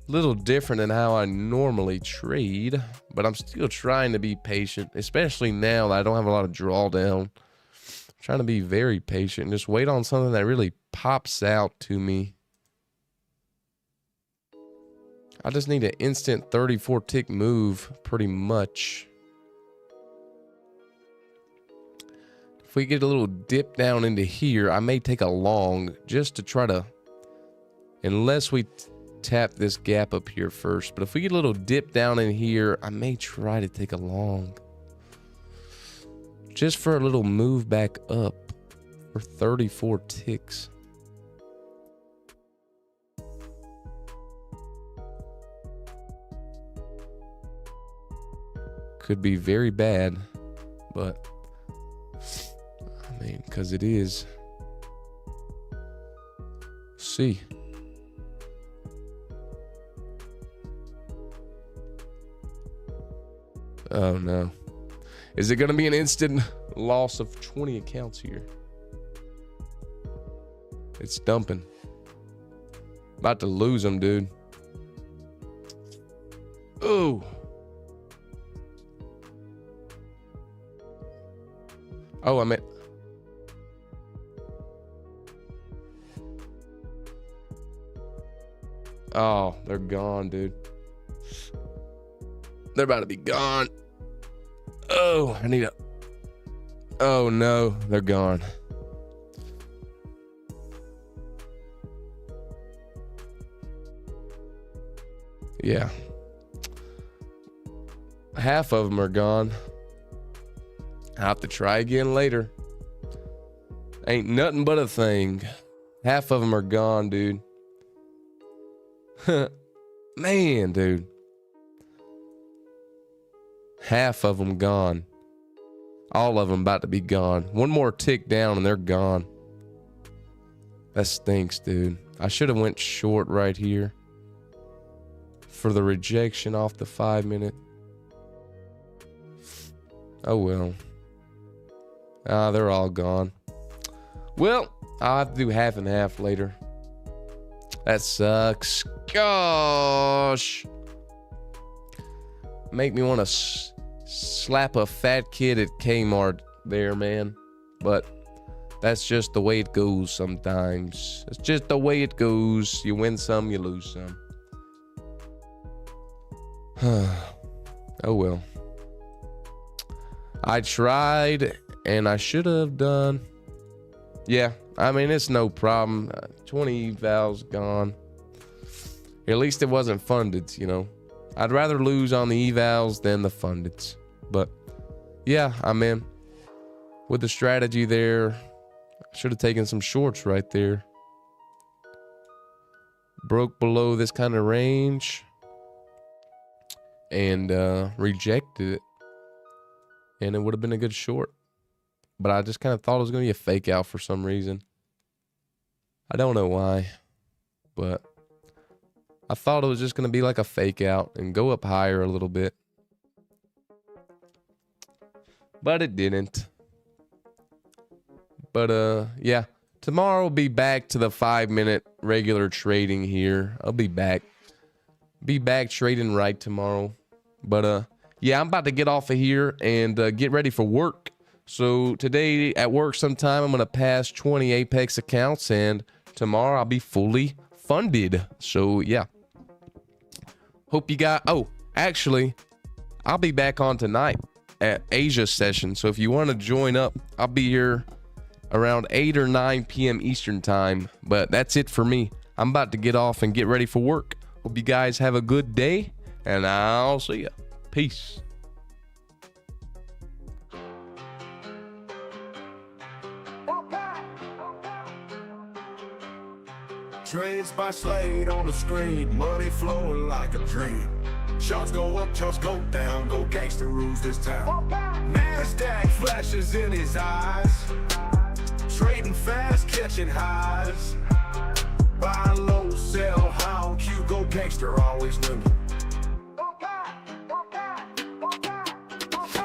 Little different than how I normally trade, but I'm still trying to be patient, especially now that I don't have a lot of drawdown. I'm trying to be very patient and just wait on something that really pops out to me. I just need an instant 34 tick move pretty much. If we get a little dip down into here, I may take a long just to try to, unless we tap this gap up here first. But if we get a little dip down in here, I may try to take a long just for a little move back up for 34 ticks. Could be very bad, but I mean, because it is. See. Oh no. Is it going to be an instant loss of 20 accounts here? It's dumping. About to lose them, dude. Oh. Oh, I meant. Oh, they're gone, dude. They're about to be gone. Oh, I need a. Oh no, they're gone. Yeah. Half of them are gone. I'll have to try again later. Ain't nothing but a thing. Half of them are gone, dude. Man, dude. Half of them gone. All of them about to be gone. One more tick down and they're gone. That stinks, dude. I should have went short right here for the rejection off the 5 minute. Oh well. Ah, they're all gone. Well, I'll have to do half and half later. That sucks. Gosh. Make me want to slap a fat kid at Kmart there, man. But that's just the way it goes sometimes. It's just the way it goes. You win some, you lose some. Oh well. I tried and I should have done. Yeah, I mean, it's no problem. 20 evals gone. At least it wasn't funded, you know. I'd rather lose on the evals than the fundeds. But yeah, I mean, with the strategy there, I should have taken some shorts right there. Broke below this kind of range and rejected it. And it would have been a good short. But I just kind of thought it was going to be a fake out for some reason. I don't know why. But I thought it was just going to be like a fake out and go up higher a little bit. But it didn't. But yeah. Tomorrow we'll be back to the 5-minute regular trading here. I'll be back. Be back trading right tomorrow. But yeah, I'm about to get off of here and get ready for work. So today at work sometime, I'm going to pass 20 Apex accounts, and tomorrow I'll be fully funded. So yeah. Hope you got, oh, actually, I'll be back on tonight at Asia session. So if you want to join up, I'll be here around 8 or 9 p.m. Eastern time. But that's it for me. I'm about to get off and get ready for work. Hope you guys have a good day, and I'll see ya. Peace. Trades by Slade on the screen, money flowing like a dream. Shots go up, shots go down, go gangster rules this town. NASDAQ flashes in his eyes, trading fast, catching highs. Buy low, sell high on Q, go gangster, always knew.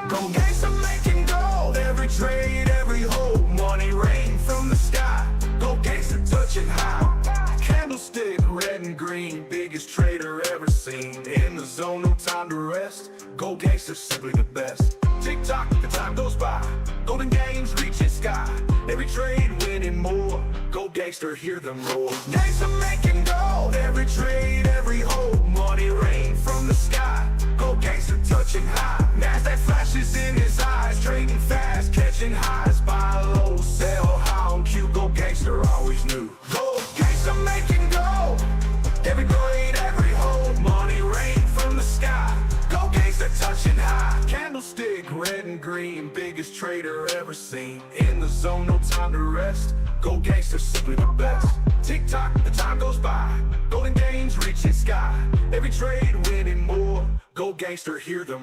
Go gangster making gold, every trade, every hold, money rain from the sky. Go gangster touching high. Candlestick, red and green, biggest trader ever seen. In the zone, no time to rest. Go gangster, simply the best. Tick tock, the time goes by. Golden games reaching sky. Every trade winning more. Go gangster, hear them roar. Gangster making gold, every trade, every hold, money rain from the sky. Go gangster touching high. NASDAQ flashes in his eyes, trading fast, catching highs. Buy low, sell high on Q. Go gangster, always knew. Go gangster making gold, every grade, every hold, money rain from the sky. Go gangster touching high. Candlestick, red and green, biggest trader ever seen. In the zone, no time to rest. Go gangster, simply the best. Tick tock, the time goes by. Golden gains reaching sky. Every trade winning more. Go gangster, hear them